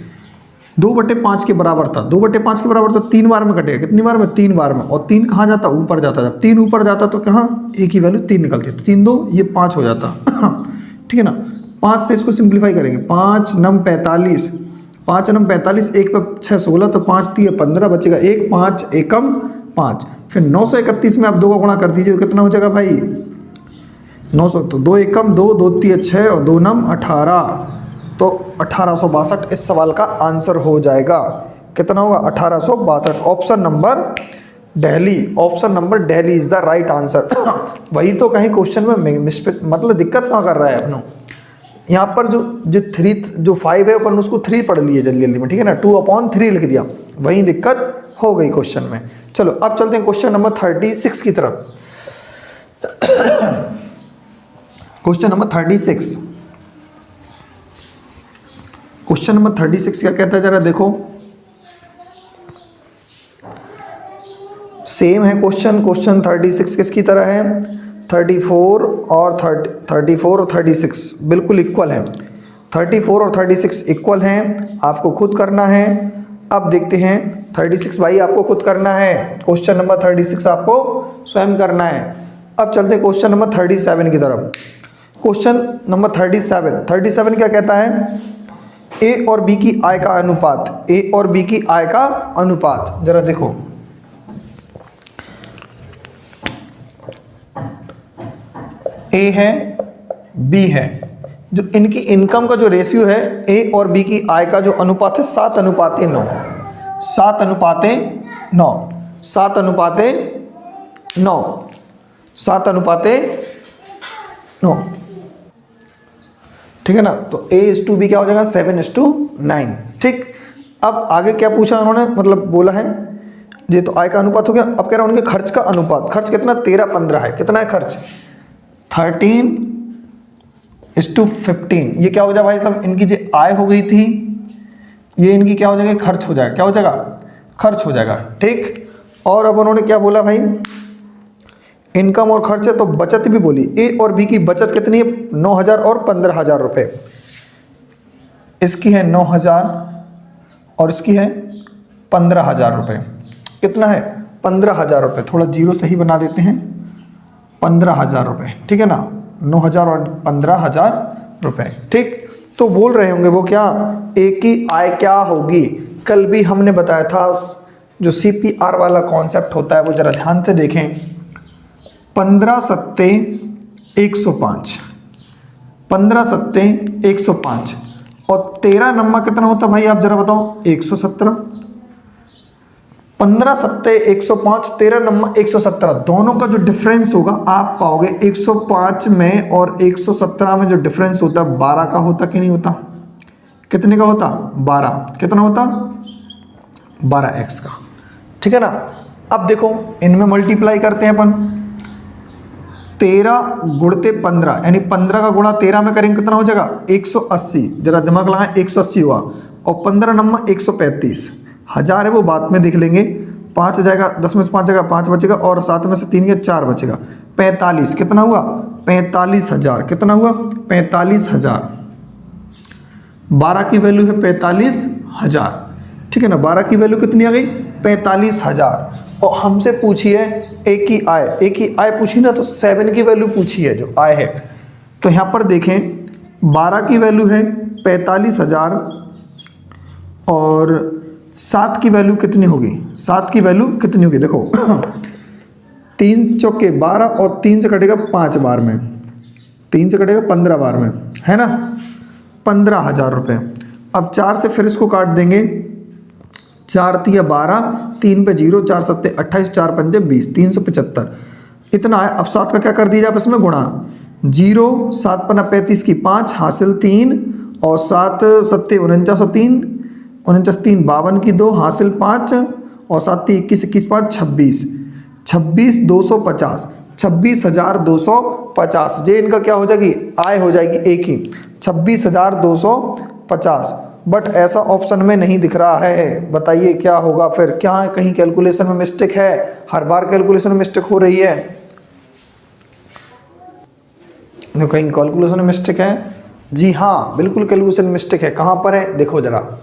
S1: 2/5 के बराबर था, 2/5 के बराबर तो 3 बार में कटेगा, कितनी बार में, 3 बार में। और 3 कहाँ जाता, ऊपर जाता, जब 3 ऊपर जाता तो कहाँ ए की वैल्यू 3 निकलती, तो 3 2 ये 5 हो जाता ठीक है ना। 5 से इसको सिंप्लीफाई करेंगे, 5 9 45, 5 9 45, 1 पे 6 16, तो 5 3 15 बचेगा 1, 5 एकम 5। फिर 931 में आप 2 का गुणा कर दीजिए, तो कितना हो जाएगा भाई 900, तो 2 एकम 2, 2 3 6 और 2 9 18, तो 1862 इस सवाल का आंसर हो जाएगा। कितना होगा 1862। Option number Delhi, option number Delhi is the right answer वही तो कहीं क्वेश्चन में मतलब दिक्कत कहाँ कर रहा है अपनों, यहाँ पर जो 5 है अपन उसको 3 पढ़ लिए जल्दी जल्दी में, ठीक है ना, 2/3 लिख दिया, वही दिक्कत हो गई क्वेश्चन में। चलो अब चलते हैं क्वेश्चन नंबर 36 की तरफ। क्वेश्चन नंबर 36, क्वेश्चन नंबर 36 क्या कहता है जरा देखो, सेम है क्वेश्चन 36 किसकी तरह है, 34 और 36 बिल्कुल इक्वल है, 34 और 36 इक्वल हैं, आपको खुद करना है। अब देखते हैं 36 भाई आपको खुद करना है, क्वेश्चन नंबर 36 आपको स्वयं करना है। अब चलते हैं क्वेश्चन नंबर 37 की तरफ। क्वेश्चन नंबर 37 क्या कहता है, ए और बी की आय का अनुपात, ए और बी की आय का अनुपात, जरा देखो ए है बी है, जो इनकी इनकम का जो रेशियो है ए और बी की आय का जो अनुपात है 7:9, 7:9, ठीक है ना। तो A/B क्या हो जाएगा 7:9, ठीक। अब आगे क्या पूछा उन्होंने, मतलब बोला है ये तो आय का अनुपात हो गया। अब कह रहे हैं उनके खर्च का अनुपात, खर्च कितना 13-15 है, कितना है खर्च 13:15। ये क्या हो जाएगा भाई साहब, इनकी जो आय हो गई थी ये इनकी क्या हो जाएगा, खर्च हो जाएगा, क्या हो जाएगा, खर्च हो जाएगा, ठीक। और अब उन्होंने क्या बोला भाई, इनकम और खर्च है तो बचत भी बोली। ए और बी की बचत कितनी है 9,000 और 15,000 रुपये, इसकी है 9,000 और इसकी है 15,000 रुपये, कितना है 15,000 रुपये, थोड़ा जीरो सही बना देते हैं, 15,000 रुपये, ठीक है ना, 9,000 और 15,000 रुपये, ठीक। तो बोल रहे होंगे वो क्या, ए की आय क्या होगी, कल भी हमने बताया था जो CPR वाला कॉन्सेप्ट होता है वो जरा ध्यान से देखें। 15 सत्ते 105, 15 सत्ते 105 और 13 नंबर कितना होता भाई आप जरा बताओ 117। 15 सत्ते 105, 13 नंबर 117, दोनों का जो डिफरेंस होगा आप पाओगे 105 में और 117 में जो डिफरेंस होता है 12 का होता कि नहीं होता, कितने का होता 12, कितना होता 12x का, ठीक है ना। अब देखो इनमें मल्टीप्लाई करते हैं अपन, 13 गुणते 15 यानी 15 का गुणा 13 में करेंगे कितना हो जाएगा 180, जरा दिमाग लगाएं 180 हुआ, और 15 नंबर 135, 1000 है वो बाद में देख लेंगे, 5 जाएगा, 10 में से 5 जाएगा 5 बचेगा और 7 में से 3 या 4 बचेगा, 45 कितना हुआ 45,000, कितना हुआ 45,000, 12 की वैल्यू है 45,000। ठीक है ना। 12 की वैल्यू कितनी आ गई? 45,000। और हमसे पूछी है ए की आय, ए की आय पूछी ना, तो 7 की वैल्यू पूछी है जो आय है। तो यहाँ पर देखें 12 की वैल्यू है 45,000 और 7 की वैल्यू कितनी होगी? 7 की वैल्यू कितनी होगी? देखो 3 चौके 12 और 3 से कटेगा 5 बार में, 3 से कटेगा 15 बार में, है ना, 15,000 रुपये। अब 4 से फिर इसको काट देंगे, 4 तिया 12, 3 पे 0, 4 सत्ते 28, 4 पंजे 20, 375 इतना है। अब 7 का क्या कर दीजिए आपस में गुणा, 0 7 पन्ना 35 की 5 हासिल 3 और 7 सत्ते 49 और 3 49 3 52 की 2 हासिल 5 और 7 21 21 5 26 26 250 26,250। जे इनका क्या हो जाएगी? आय हो जाएगी एक ही 26,250। बट ऐसा ऑप्शन में नहीं दिख रहा है, बताइए क्या होगा फिर? क्या कहीं कैलकुलेशन में मिस्टेक है? हर बार कैलकुलेशन में मिस्टेक हो रही है, कहीं कैलकुलेशन में मिस्टेक है? जी हाँ, बिल्कुल कैलकुलेशन मिस्टेक है। कहाँ पर है? देखो जरा,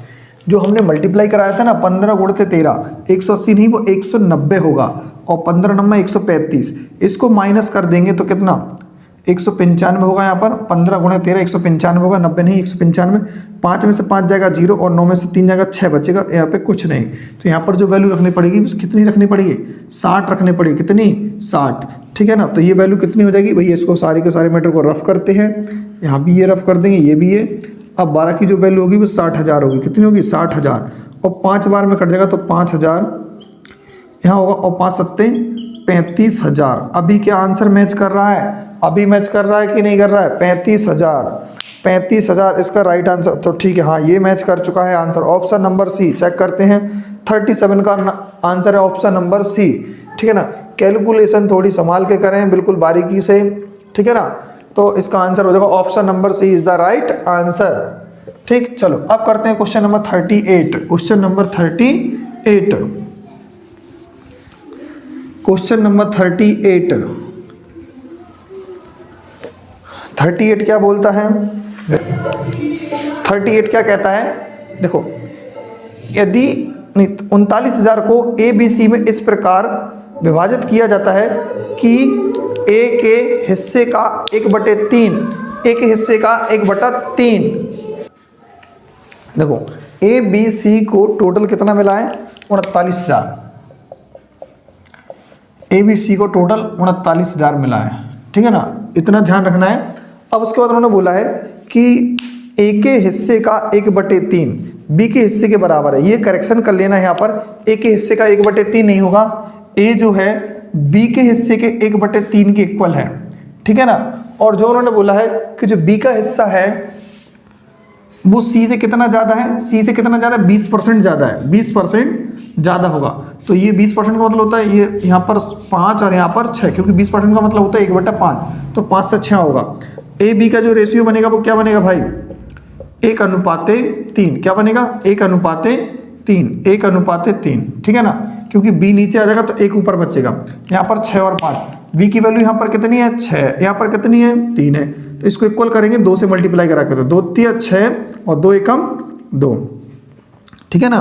S1: जो हमने मल्टीप्लाई कराया था ना 15 गुणते 13, 180 नहीं वो 190 होगा और 15 नंबर 135, इसको माइनस कर देंगे तो कितना? 195 होगा। यहाँ पर 15 गुणे 13 195 होगा, 90 नहीं 195। 5 में से 5 जाएगा 0 और 9 में से 3 जाएगा 6 बचेगा, यहाँ पे कुछ नहीं। तो यहाँ पर जो वैल्यू रखनी पड़ेगी कितनी रखनी पड़ेगी? 60 रखनी पड़ेगी। कितनी? 60, ठीक है ना। तो ये वैल्यू कितनी हो जाएगी भैया? इसको सारे के सारे मैटर को रफ करते हैं, यहाँ भी ये रफ कर देंगे, ये भी ये। अब 12 की जो वैल्यू होगी वो 60,000 होगी। कितनी होगी? 60,000 और 5 बार में कट जाएगा तो 5,000 यहाँ होगा और 5 सत्ते 35,000। अभी क्या आंसर मैच कर रहा है? अभी मैच कर रहा है कि नहीं कर रहा है? 35,000 इसका राइट आंसर। तो ठीक है, हाँ ये मैच कर चुका है answer. Option number C check करते हैं। 37 का आंसर है ऑप्शन नंबर सी, ठीक है ना। कैलकुलेशन थोड़ी संभाल के करें, बिल्कुल बारीकी से, ठीक है ना। तो इसका आंसर हो जाएगा option number C is the right answer. ठीक, चलो अब करते हैं question number 38। Question number 38, question number 38 क्या बोलता है? 38 क्या कहता है? देखो, यदि 39,000 को ए बी सी में इस प्रकार विभाजित किया जाता है कि ए के हिस्से का 1/3, ए के हिस्से का 1/3। देखो ए बी सी को टोटल कितना मिला है? 39,000। ए बी सी को टोटल 39,000 मिला है, ठीक है ना, इतना ध्यान रखना है। अब उसके बाद उन्होंने बोला है कि ए के हिस्से का 1/3 बी के हिस्से के बराबर है। ये करेक्शन कर लेना है यहाँ पर, ए के हिस्से का 1/3 नहीं होगा, ए जो है बी के हिस्से के 1/3 के इक्वल है, ठीक है ना। और जो उन्होंने बोला है कि जो बी का हिस्सा है वो सी से कितना ज़्यादा है? सी से कितना ज़्यादा? 20% ज़्यादा है, 20% ज़्यादा होगा। तो ये 20% का मतलब होता है ये यहाँ पर 5 और यहाँ पर 6, क्योंकि 20% का मतलब होता है 1/5, तो 5 से 6 होगा। ए बी का जो रेशियो बनेगा वो क्या बनेगा भाई? 1:3। क्या बनेगा? 1:3, 1:3, ठीक है ना, क्योंकि बी नीचे आ जाएगा तो 1 ऊपर बचेगा। यहाँ पर 6 और 5, बी की वैल्यू यहाँ पर कितनी है? 6, यहाँ पर कितनी है? 3 है। तो इसको इक्वल करेंगे, 2 से मल्टीप्लाई करा करो, 2 तिया 6 और 2 एकम 2, ठीक है ना।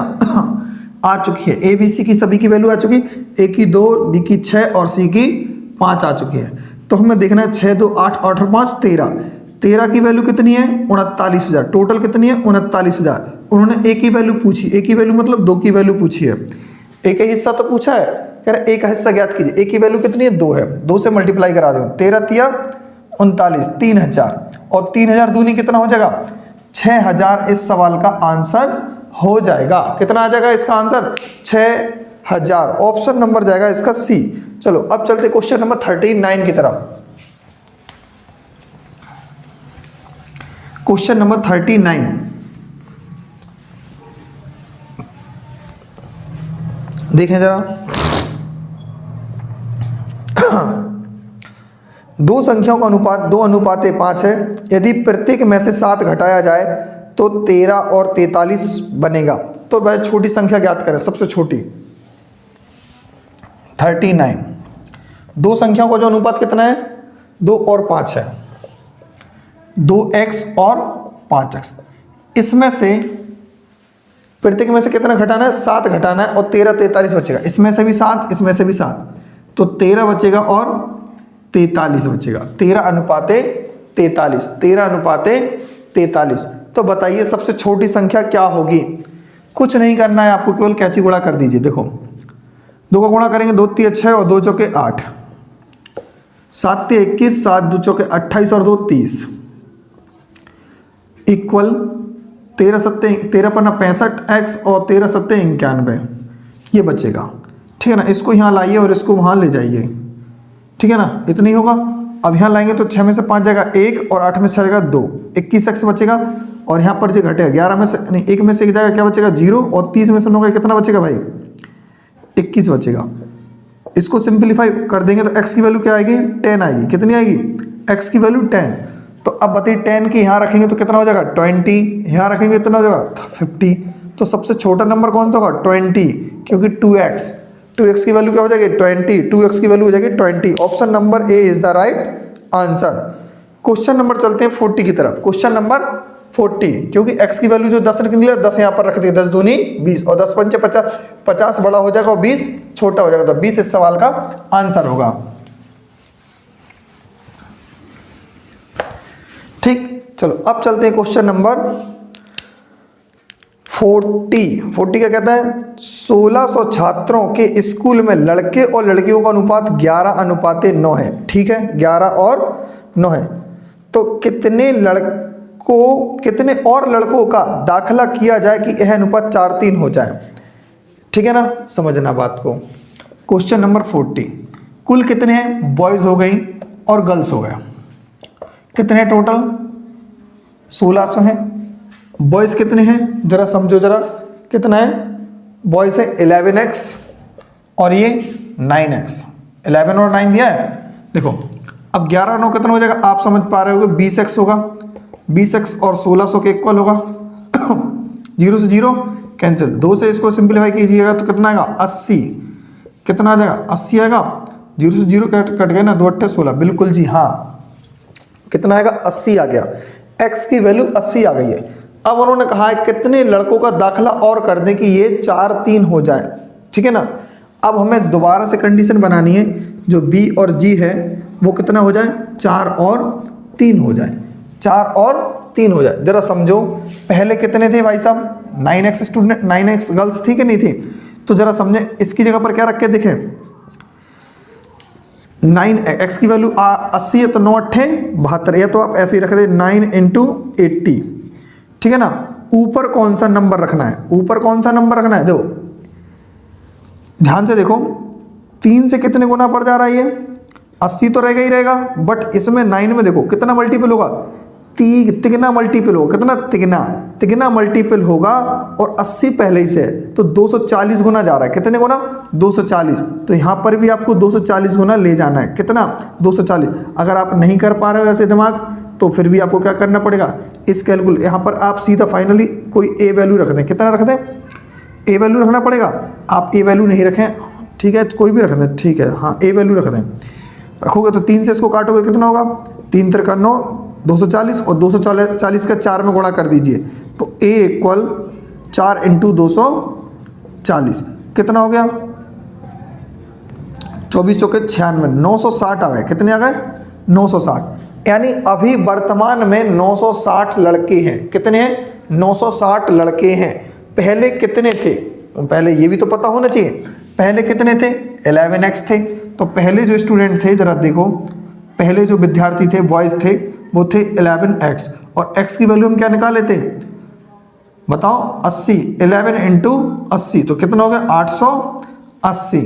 S1: आ चुकी है ए बी सी की सभी की वैल्यू आ चुकी, ए की 2, बी की 6 और सी की 5 आ चुकी है। तो हमें देखना है 6 2 8 8 और 5 13, 13 की वैल्यू कितनी है? 39,000। टोटल कितनी है? 39,000। उन्होंने ए की वैल्यू पूछी, ए की वैल्यू मतलब 2 की वैल्यू पूछी है। ए का हिस्सा तो पूछा है, कह रहे ए का हिस्सा ज्ञात कीजिए। ए की वैल्यू कितनी है? 2 है, 2 से मल्टीप्लाई करा दो, 13 तिया 39, 3,000 और 3,000 दूनी कितना हो जाएगा? 6,000 इस सवाल का आंसर हो जाएगा। कितना आ जाएगा इसका आंसर? 6,000। ऑप्शन नंबर जाएगा इसका सी। चलो अब चलते क्वेश्चन नंबर 39 की तरफ। क्वेश्चन नंबर 39, देखें जरा। दो संख्याओं का अनुपात 2:5 है। यदि प्रत्येक में से 7 घटाया जाए तो 13 और 43 बनेगा। तो वह छोटी संख्या ज्ञात करें, सबसे छोटी। 39, दो संख्याओं का जो अनुपात कितना है? 2 और 5 है, 2x और 5x। इसमें से प्रत्येक में से कितना घटाना है, 7 घटाना है, और 13 43 बचेगा। इसमें से भी 7, इसमें से भी 7, तो 13 बचेगा और 43 बचेगा। 13:43, 13:43। तो बताइए सबसे छोटी संख्या क्या होगी। कुछ नहीं करना है आपको, केवल कैंची गुणा कर दीजिए। देखो 2 का गुणा करेंगे, 2 3 6 और 2 चौके 8, 7 3 21, 7 2 चौके 28 और 2 30 इक्वल 13 7 13 पन्ना 65x और 13 7 91, ये बचेगा। ठीक है ना, इसको यहाँ लाइए और इसको वहाँ ले जाइए। ठीक है ना, इतना ही होगा। अब यहाँ लाएंगे तो 6 में से 5 जाएगा 1 और 8 में से जाएगा 2, 21x बचेगा। और यहाँ पर जो घटेगा 11 में से नहीं, 1 में से एक जाएगा, क्या बचेगा 0, और 30 में से 9 कितना बचेगा भाई, 21 बचेगा। इसको सिंप्लीफाई कर देंगे तो x की वैल्यू क्या आएगी, 10 आएगी। कितनी आएगी, x की वैल्यू 10। तो अब बताइए 10 की यहाँ रखेंगे तो कितना हो जाएगा 20, यहाँ रखेंगे कितना हो जाएगा 50। तो सबसे छोटा नंबर कौन सा होगा 20, क्योंकि 2x की वैल्यू क्या हो जाएगी 20, 2x की वैल्यू हो जाएगी 20। Option number A is the right answer. Question number चलते हैं 40 की तरफ। क्वेश्चन नंबर 40, क्योंकि x की वैल्यू जो 10 निकली है, 10 यहाँ पर रख दिए, 10 दूनी 20 और 10 पंचे 50, 50 बड़ा हो जाएगा और 20 छोटा हो जाएगा। तो 20 इस सवाल का आंसर होगा। ठीक, चलो अब चलते हैं क्वेश्चन नंबर 40 क्या कहता है, 1600 छात्रों के स्कूल में लड़के और लड़कियों का अनुपात 11:9 है। ठीक है, 11 और 9 है। तो कितने और लड़कों का दाखिला किया जाए कि यह अनुपात 4:3 हो जाए। ठीक है ना, समझना बात को। क्वेश्चन नंबर 40, कुल कितने हैं, बॉयज हो गई और गर्ल्स हो गए, कितने टोटल 1600 हैं। बॉयज कितने हैं जरा समझो, जरा कितना है, बॉयज है 11x और ये 9x, 11 और 9 दिया है। देखो अब 11 और 9 कितना हो जाएगा, आप समझ पा रहे होगे 20x होगा, 20x और 1600 के इक्वल होगा। 0 से 0 कैंसिल, 2 से इसको सिंप्लीफाई कीजिएगा तो कितना आएगा 80, कितना आ जाएगा 80 आएगा। 0 से 0 कट गए ना, 2 8 16, बिल्कुल जी हाँ, कितना आएगा 80 आ गया। x की वैल्यू 80 आ गई है। अब उन्होंने कहा है कितने लड़कों का दाखिला और कर दें कि ये 4:3 हो जाए। ठीक है ना, अब हमें दोबारा से कंडीशन बनानी है, जो b और g है वो कितना हो जाए 4 और 3 हो जाए, 4 और 3 हो जाए। जरा समझो पहले कितने थे भाई साहब, 9x स्टूडेंट, 9x गर्ल्स थी कि नहीं थी। तो जरा समझे इसकी जगह पर क्या रख के देखें, 9x की वैल्यू 80 है तो 9 8 72, या तो आप ऐसे ही रख दे 9 × 80। ठीक है ना, ऊपर कौन सा नंबर रखना है, ऊपर कौन सा नंबर रखना है, देखो ध्यान से देखो, 3 से कितने गुना पड़ जा रहा है, ये 80 तो रहेगा ही रहेगा, बट इसमें 9 में देखो कितना मल्टीपल होगा, तिगना मल्टीपल होगा, कितना तिगना मल्टीपल होगा, और 80 पहले ही से है तो 240 गुना जा रहा है। कितने गुना 240, तो यहाँ पर भी आपको 240 गुना ले जाना है, कितना 240। अगर आप नहीं कर पा रहे हो ऐसे दिमाग, तो फिर भी आपको क्या करना पड़ेगा, इस कैलकुलेट यहाँ पर आप सीधा फाइनली कोई ए वैल्यू रख दें, कितना रख दें, ए वैल्यू रखना पड़ेगा। आप ए वैल्यू नहीं रखें, ठीक है, कोई भी रख दें, ठीक है, हाँ ए वैल्यू रख दें। रखोगे तो 3 से इसको काटोगे कितना होगा, 3 3 9 240, और 240 का 4 में गुणा कर दीजिए तो a इक्वल 4 × 240 कितना हो गया, 24 चौके 96, 960 आ गए। कितने आ गए 960, यानी अभी वर्तमान में 960 लड़के हैं। कितने हैं 960 लड़के हैं। पहले कितने थे, पहले ये भी तो पता होना चाहिए, पहले कितने थे 11x थे। तो पहले जो स्टूडेंट थे जरा देखो, पहले जो विद्यार्थी थे बॉयज़ थे वो थे 11x, और x की वैल्यू हम क्या निकाले थे बताओ 80, 11 × 80 तो कितना हो गया 880।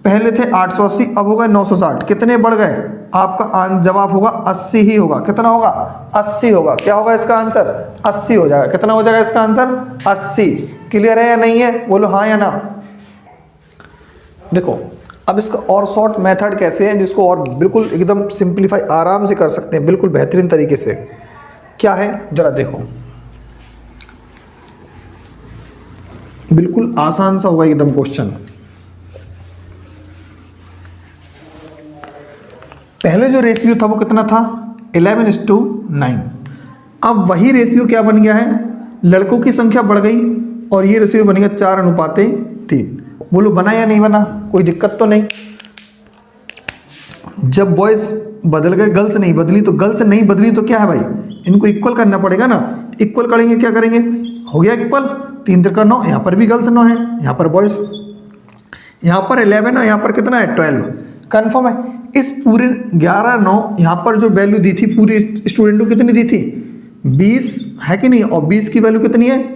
S1: पहले थे 880, अब हो गए 960, कितने बढ़ गए, आपका जवाब होगा 80 ही होगा। कितना होगा 80 होगा। क्या होगा इसका आंसर 80 हो जाएगा। कितना हो जाएगा इसका आंसर 80। क्लियर है या नहीं है, बोलो हाँ या ना। देखो अब इसका और शॉर्ट मेथड कैसे है जिसको और बिल्कुल एकदम सिंप्लीफाई आराम से कर सकते हैं, बिल्कुल बेहतरीन तरीके से। क्या है जरा देखो, बिल्कुल आसान सा होगा एकदम क्वेश्चन। पहले जो रेशियो था वो कितना था 11:9। अब वही रेशियो क्या बन गया है, लड़कों की संख्या बढ़ गई और ये रेशियो बन गया 4:3। बोलो बना या नहीं बना, कोई दिक्कत तो नहीं। जब बॉयज बदल गए गर्ल्स नहीं बदली, तो गर्ल्स नहीं बदली तो क्या है भाई, इनको इक्वल करना पड़ेगा ना। इक्वल करेंगे, क्या करेंगे, हो गया इक्वल, 3 3 9, यहाँ पर भी गर्ल्स 9 है, यहाँ पर बॉयज, यहाँ पर 11 है, यहाँ पर कितना है 12, कन्फर्म है। इस पूरे 11 9 यहाँ पर जो वैल्यू दी थी पूरे स्टूडेंट को कितनी दी थी, 20 है कि नहीं, और 20 की वैल्यू कितनी है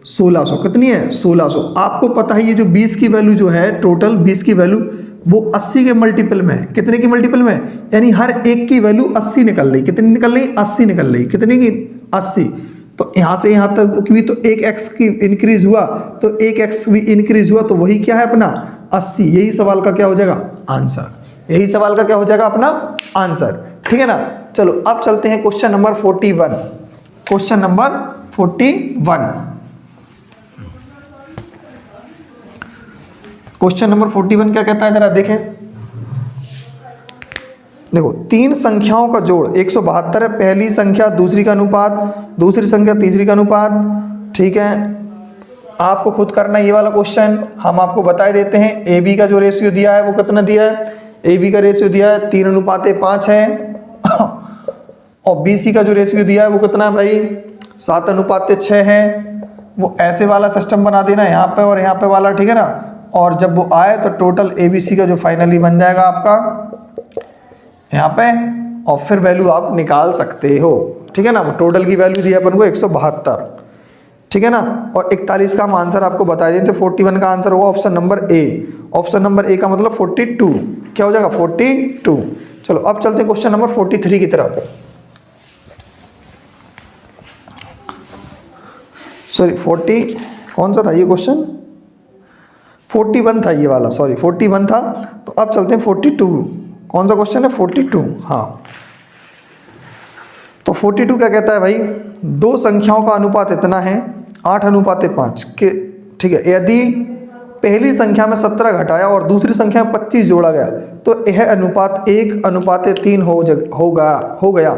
S1: 1600, कितनी है 1600। आपको पता है ये जो 20 की वैल्यू जो है, टोटल 20 की वैल्यू वो 80 के मल्टीपल में है। कितने की मल्टीपल में, यानी हर एक की वैल्यू 80 निकल रही, कितनी निकल रही, 80 निकल रही, कितनी की 80। तो यहाँ से यहाँ तक भी तो एक एक्स की इंक्रीज हुआ, तो एक एक्स भी इंक्रीज हुआ, तो वही क्या है अपना 80। यही सवाल का क्या हो जाएगा आंसर, यही सवाल का क्या हो जाएगा अपना आंसर, ठीक है ना। चलो अब चलते हैं question number 41। Question number 41, question number 41 क्या कहता है जरा देखें। देखो, 3 संख्याओं का जोड़ 172 है, पहली संख्या दूसरी का अनुपात, दूसरी संख्या तीसरी का अनुपात, ठीक है। आपको खुद करना ये वाला क्वेश्चन, हम आपको बता देते हैं। ए बी का जो रेशियो दिया है वो कितना दिया है, ए बी का रेशियो दिया है 3:5 है, और बी सी का जो रेशियो दिया है वो कितना है भाई 7:6 है। वो ऐसे वाला सिस्टम बना देना, यहाँ पे और यहाँ पे वाला, ठीक है ना। और जब वो आए तो टोटल ए बी सी का जो फाइनली बन जाएगा आपका यहाँ पे, और फिर वैल्यू आप निकाल सकते हो, ठीक है ना। वो टोटल की वैल्यू दी है अपन को 172, ठीक है ना। और 41 का हम आंसर आपको बता देते, 41 का आंसर होगा option number A. Option number A का मतलब 42, क्या हो जाएगा 42। चलो अब चलते हैं क्वेश्चन नंबर 43 की तरफ। सॉरी 40 कौन सा था ये क्वेश्चन, 41 था ये वाला, सॉरी 41 था। तो अब चलते हैं 42, कौन सा क्वेश्चन है 42, हाँ। तो 42 क्या कहता है भाई, 2 संख्याओं का अनुपात इतना है 8:5 के, ठीक है। यदि पहली संख्या में 17 घटाया और दूसरी संख्या में 25 जोड़ा गया तो यह अनुपात 1:3 हो गया।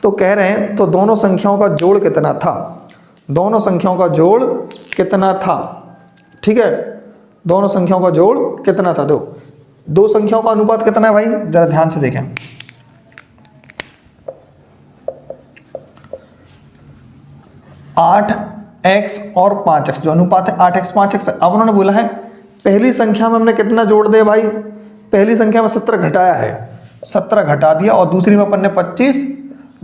S1: तो कह रहे हैं तो दोनों संख्याओं का जोड़ कितना था, दोनों संख्याओं का जोड़ कितना था, ठीक है। दोनों संख्याओं का जोड़ कितना था, दो संख्याओं का अनुपात कितना है भाई, जरा ध्यान से देखें। आठ एक्स और 5x, जो अनुपात है 8x 5x। अब उन्होंने बोला है पहली संख्या में हमने कितना जोड़ दिया भाई, पहली संख्या में 17 घटाया है, 17 घटा दिया, और दूसरी में अपन ने 25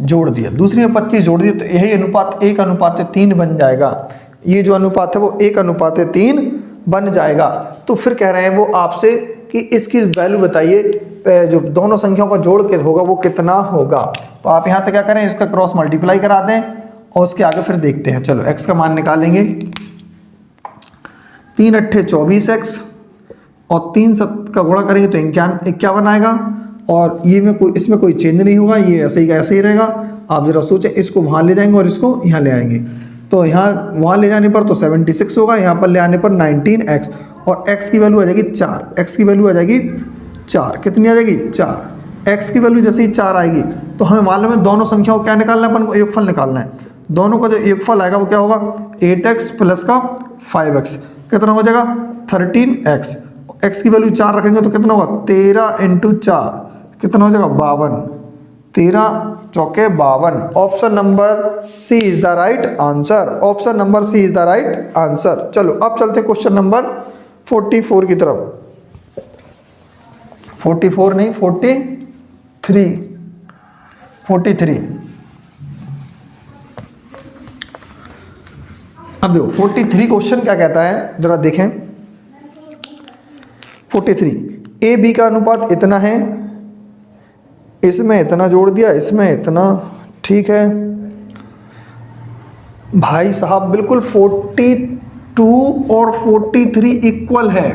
S1: जोड़ दिया, दूसरी में 25 जोड़ दिया, तो यही अनुपात 1:3 बन जाएगा। ये जो अनुपात है वो 1:3 बन जाएगा। तो फिर कह रहे हैं वो आपसे कि इसकी वैल्यू बताइए, जो दोनों संख्याओं का जोड़ के होगा वो कितना होगा। तो आप यहाँ से क्या करें, इसका क्रॉस मल्टीप्लाई करा दें और उसके आगे फिर देखते हैं। चलो x का मान निकालेंगे, 3 8 24x और 3 7 का गुणा करेंगे तो 51 आएगा। और ये में कोई, इसमें कोई चेंज नहीं होगा, ये ऐसे ही रहेगा। आप जरा सोचें, इसको वहाँ ले जाएंगे और इसको यहाँ ले आएंगे, तो यहाँ वहाँ ले जाने पर तो 76 होगा, यहाँ पर ले आने पर 19x, और x की वैल्यू आ जाएगी 4, x की वैल्यू आ जाएगी 4, कितनी आ जाएगी 4। x की वैल्यू जैसे ही 4 आएगी तो हमें मालूम है दोनों संख्याओं को क्या निकालना है, अपन को योगफल निकालना है। दोनों का जो योगफल आएगा वो क्या होगा, 8x प्लस का 5x, कितना हो जाएगा 13x। x की वैल्यू 4 रखेंगे तो कितना होगा 13 × 4, कितना हो जाएगा 52, 13 चौके 52। Option number C is the right answer, option number C is the right answer. चलो अब चलते हैं क्वेश्चन नंबर 44 की तरफ। 44 नहीं 43। अब देखो 43 क्वेश्चन क्या कहता है, जरा देखें। 43, ए बी का अनुपात इतना है, इसमें इतना जोड़ दिया, इसमें इतना, ठीक है भाई साहब। बिल्कुल 42 और 43 इक्वल है,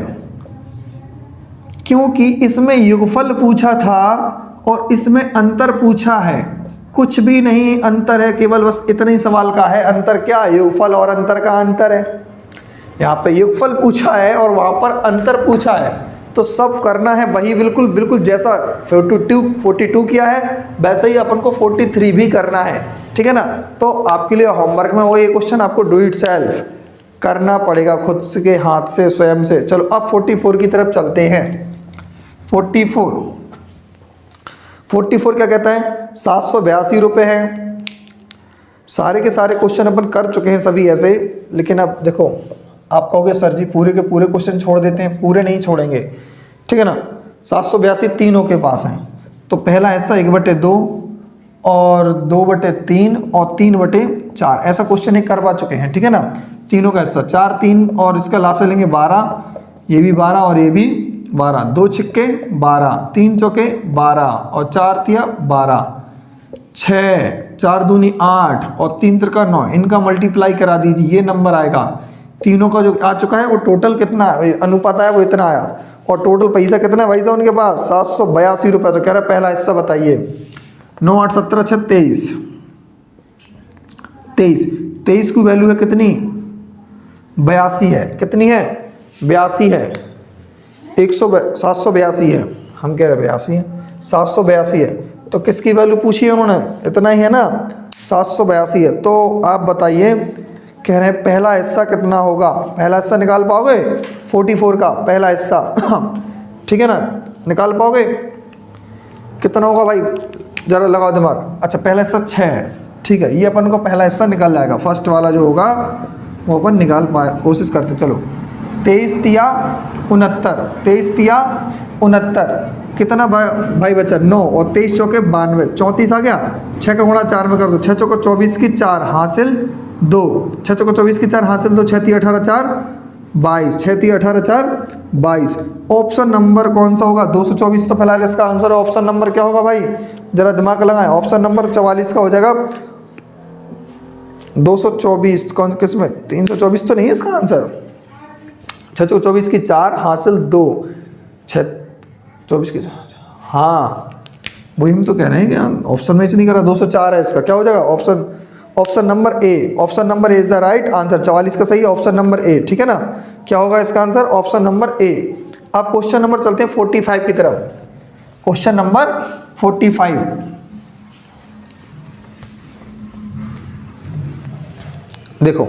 S1: क्योंकि इसमें योगफल पूछा था और इसमें अंतर पूछा है। कुछ भी नहीं अंतर है, केवल बस इतना ही सवाल का है। अंतर क्या, योगफल और अंतर का अंतर है। यहाँ पे योगफल पूछा है और वहाँ पर अंतर पूछा है, तो सब करना है वही, बिल्कुल जैसा 42 किया है वैसे ही अपन को 43 भी करना है, ठीक है ना। तो आपके लिए होमवर्क में वो ये क्वेश्चन आपको डू इट सेल्फ, करना पड़ेगा खुद के हाथ से, स्वयं से। चलो अब 44 की तरफ चलते हैं। 44 क्या कहता है, 782 रुपये है। सारे के सारे क्वेश्चन अपन कर चुके हैं सभी ऐसे, लेकिन अब देखो आप कहोगे सर जी पूरे के पूरे क्वेश्चन छोड़ देते हैं, पूरे नहीं छोड़ेंगे, ठीक है ना। 782 तीनों के पास हैं, तो पहला हिस्सा 1/2 और 2/3 और 3/4 ऐसा क्वेश्चन एक करवा चुके हैं, ठीक है ना। तीनों का हिस्सा 4 3 और इसका लास्ट लेंगे 12, ये भी 12 और ये भी 12, 2 छिक्के 12, 3 चौके 12 और 4 तिया 12, 6 4 दूनी 8 और 3 त्रिका 9, इनका मल्टीप्लाई करा दीजिए, ये नंबर आएगा। तीनों का जो आ चुका है वो टोटल कितना अनुपात आया, वो इतना आया। और टोटल पैसा कितना है भाई साहब उनके पास, 782 रुपये। तो कह रहा है पहला हिस्सा बताइए। 9 8 17 6 23, 23 की वैल्यू है कितनी, 82 है। कितनी है, 82 है। 782 है, हम कह रहे 82 है, 782 है। तो किसकी वैल्यू पूछी है उन्होंने, इतना ही है ना, 782 है। तो आप बताइए, कह रहे हैं पहला हिस्सा कितना होगा, पहला हिस्सा निकाल पाओगे 44 का पहला हिस्सा ठीक है ना, निकाल पाओगे कितना होगा भाई, ज़रा लगाओ दिमाग। अच्छा पहला हिस्सा 6 है, ठीक है, ये अपन को पहला हिस्सा निकाल जाएगा, फर्स्ट वाला जो होगा वो अपन निकाल पाए, कोशिश करते। चलो 23 तिया 69, 23 तिया 69, कितना भाई बचा 9 और 23 चौके 92, 34 आ गया। 6 का गुणा 4 में कर दो, 6 चौको 24 की 4 हासिल 2, 6 चौको 24 की 4 हासिल 2, 6 3 18 4 22, 6 3 18 4 22। ऑप्शन नंबर कौन सा होगा, 224 तो फिलहाल इसका आंसर है। ऑप्शन नंबर क्या होगा भाई, जरा दिमाग लगाएं। ऑप्शन नंबर 44 का हो जाएगा 224, कौन किस में 324 तो नहीं है इसका आंसर। 6 चौको 24 की 4 हासिल 2, 6 24 की, हाँ वही हम तो कह रहे हैं कि ऑप्शन में नहीं करा, 204 है इसका। क्या हो जाएगा option number A, option number A is the right answer. 44 का सही है ऑप्शन नंबर ए, ठीक है ना। क्या होगा इसका आंसर, ऑप्शन नंबर ए। अब क्वेश्चन नंबर चलते हैं 45 की तरफ। क्वेश्चन नंबर 45, देखो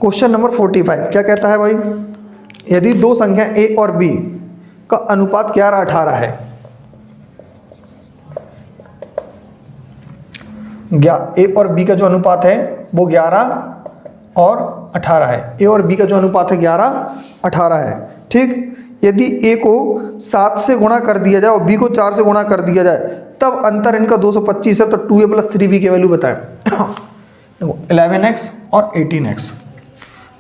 S1: क्वेश्चन नंबर 45 क्या कहता है भाई, यदि दो संख्या a और b का अनुपात 11-18 है, a और b का जो अनुपात है वो 11 और 18 है। a और b का जो अनुपात है 11-18 है, ठीक। यदि a को 7 से गुणा कर दिया जाए और b को 4 से गुणा कर दिया जाए, तब अंतर इनका 225 है। तो 2a + 3b की वैल्यू बताएं। देखो 11x और 18x,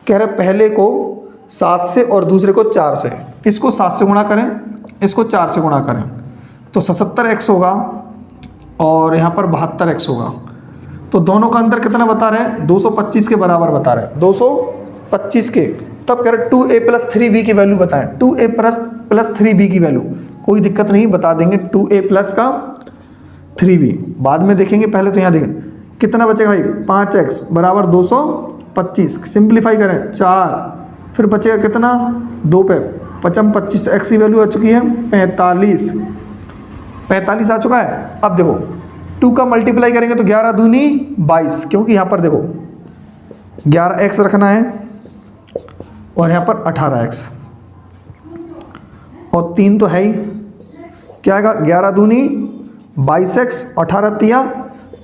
S1: कह रहे पहले को 7 से और दूसरे को 4 से, इसको 7 से गुणा करें, इसको 4 से गुणा करें, तो 77x होगा और यहाँ पर 72x होगा। तो दोनों का अंतर कितना बता रहे हैं, 225 के बराबर बता रहे हैं, 225 के। तब कह रहे 2a + 3b की वैल्यू बताएं, 2a + 3b की वैल्यू। कोई दिक्कत नहीं, बता देंगे 2a + का 3b, बाद में देखेंगे, पहले तो यहाँ देखें कितना बचेगा भाई, 5x = 225। सिंप्लीफाई करें 4, फिर बचेगा कितना 2 पे 5 25, तो x की वैल्यू आ चुकी है 45 आ चुका है। अब देखो 2 का मल्टीप्लाई करेंगे तो 11 दूनी 22, क्योंकि यहाँ पर देखो 11x रखना है और यहाँ पर 18x और 3 तो है ही, क्या आएगा 11 दूनी 22x, 18 तिया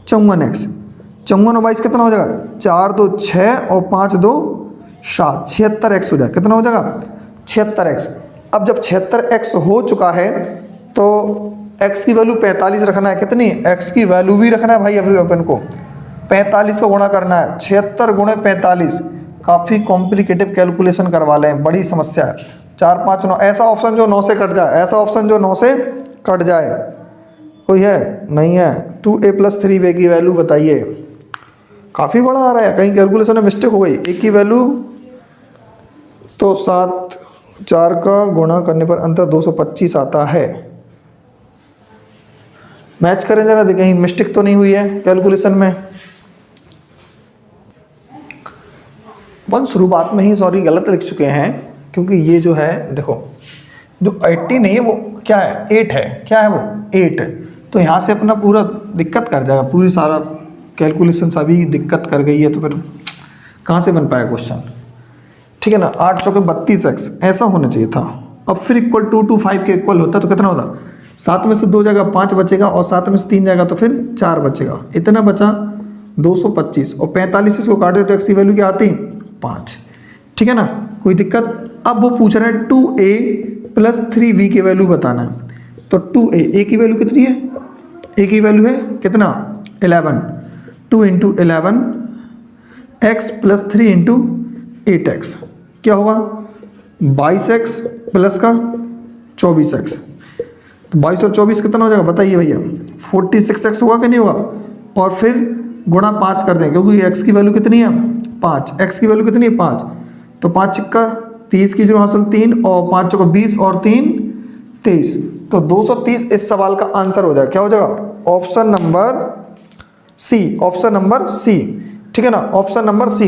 S1: 54x, 54 और 22 कितना हो जाएगा, 4 2 6 और 5 2 7, 76x हो जाएगा। कितना हो जाएगा 76x। अब जब 76x हो चुका है तो x की वैल्यू 45 रखना है। कितनी, x की वैल्यू भी रखना है भाई, अभी अपन को 45 को गुणा करना है। 76 × 45, काफ़ी कॉम्प्लिकेटिव कैलकुलेशन करवा लें, बड़ी समस्या है। 4 5 9, ऐसा ऑप्शन जो 9 से कट जाए, ऐसा ऑप्शन जो 9 से कट जाए, कोई है नहीं है। 2a + 3b की वैल्यू बताइए, काफ़ी बड़ा आ रहा है, कहीं कैलकुलेशन में मिस्टेक हो गई। a की वैल्यू तो 7, 4 का गुणा करने पर अंतर 225 आता है। मैच करें जरा, कहीं मिस्टेक तो नहीं हुई है कैलकुलेशन में। अपन शुरुआत में ही सॉरी गलत लिख चुके हैं, क्योंकि ये जो है देखो जो 80 नहीं है वो क्या है 8 है, क्या है वो 8। तो यहाँ से अपना पूरा दिक्कत कर जाएगा, पूरी सारा कैलकुलेशन सभी दिक्कत कर गई है, तो फिर कहाँ से बन पाया क्वेश्चन, ठीक है ना। 8 चौके 32x ऐसा होना चाहिए था। अब फिर इक्वल 2 to 5 के इक्वल होता तो कितना होता, 7 में से 2 जाएगा 5 बचेगा और 7 में से 3 जाएगा तो फिर 4 बचेगा, इतना बचा 225 और 45 इसको काट दे तो x की वैल्यू क्या आती 5, ठीक है ना, कोई दिक्कत। अब वो पूछ रहे हैं 2a प्लस 3b की वैल्यू बताना है, तो 2a की वैल्यू कितनी है, a की वैल्यू है कितना 11, 2 into 11 x plus 3 into 8x क्या होगा 22x प्लस का 24x, तो 22 और 24 कितना हो जाएगा बताइए भैया, 46x होगा कि नहीं होगा। और फिर गुणा 5 कर दें क्योंकि x की वैल्यू कितनी है 5, x की वैल्यू कितनी है 5, तो 5 छिक्का 30 की जो हासिल 3 और 5 चौका 20 और 3 23, तो 230 इस सवाल का आंसर हो जाएगा। क्या हो जाएगा option number C, option number C, ठीक है ना, ऑप्शन नंबर सी।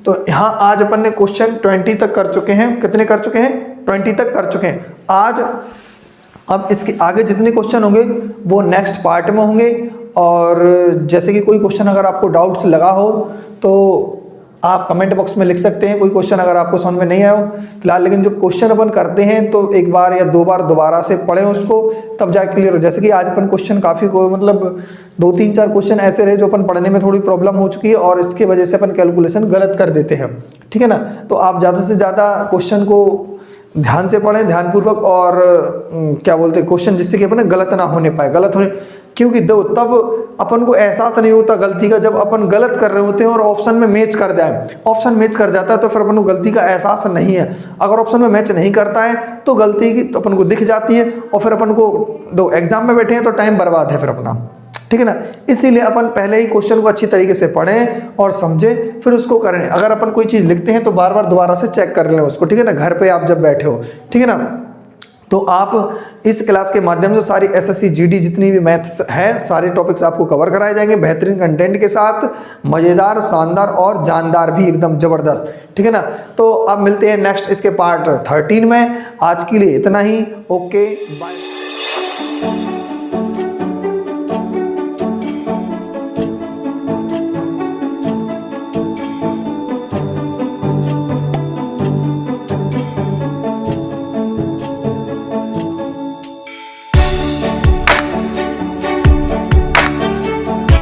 S1: तो यहाँ आज अपन ने क्वेश्चन 20 तक कर चुके हैं, कितने कर चुके हैं 20 तक कर चुके हैं आज। अब इसके आगे जितने क्वेश्चन होंगे वो नेक्स्ट पार्ट में होंगे। और जैसे कि कोई क्वेश्चन अगर आपको डाउट्स लगा हो तो आप कमेंट बॉक्स में लिख सकते हैं, कोई क्वेश्चन अगर आपको समझ में नहीं आया हो फिलहाल। लेकिन जो क्वेश्चन अपन करते हैं तो एक बार या 2 बार दोबारा से पढ़ें उसको, तब जाके क्लियर हो। जैसे कि आज अपन क्वेश्चन काफ़ी मतलब 2-3-4 क्वेश्चन ऐसे रहे जो अपन पढ़ने में थोड़ी प्रॉब्लम हो चुकी है और इसकी वजह से अपन कैलकुलेशन गलत कर देते हैं, ठीक है ना। तो आप ज़्यादा से ज़्यादा क्वेश्चन को ध्यान से पढ़ें, ध्यानपूर्वक, और क्या बोलते हैं क्वेश्चन जिससे कि अपन गलत ना होने पाए, गलत होने, क्योंकि तब अपन को एहसास नहीं होता गलती का जब अपन गलत कर रहे होते हैं और ऑप्शन में मैच कर जाए, ऑप्शन मैच कर जाता है तो फिर अपन को गलती का एहसास नहीं है। अगर ऑप्शन में मैच नहीं करता है तो गलती की तो अपन को दिख जाती है और फिर अपन को दो एग्जाम में बैठे हैं तो टाइम बर्बाद है फिर अपना, ठीक है ना। इसीलिए अपन पहले ही क्वेश्चन को अच्छी तरीके से पढ़ें और समझें फिर उसको करें। अगर अपन कोई चीज़ लिखते हैं तो बार बार दोबारा से चेक कर लें उसको, ठीक है ना, घर पे आप जब बैठे हो, ठीक है ना। तो आप इस क्लास के माध्यम से सारी एसएससी जीडी जितनी भी मैथ्स है सारे टॉपिक्स आपको कवर कराए जाएंगे बेहतरीन कंटेंट के साथ, मज़ेदार, शानदार और जानदार भी एकदम ज़बरदस्त, ठीक है ना। तो अब मिलते हैं नेक्स्ट इसके पार्ट 13 में। आज के लिए इतना ही, ओके बाय।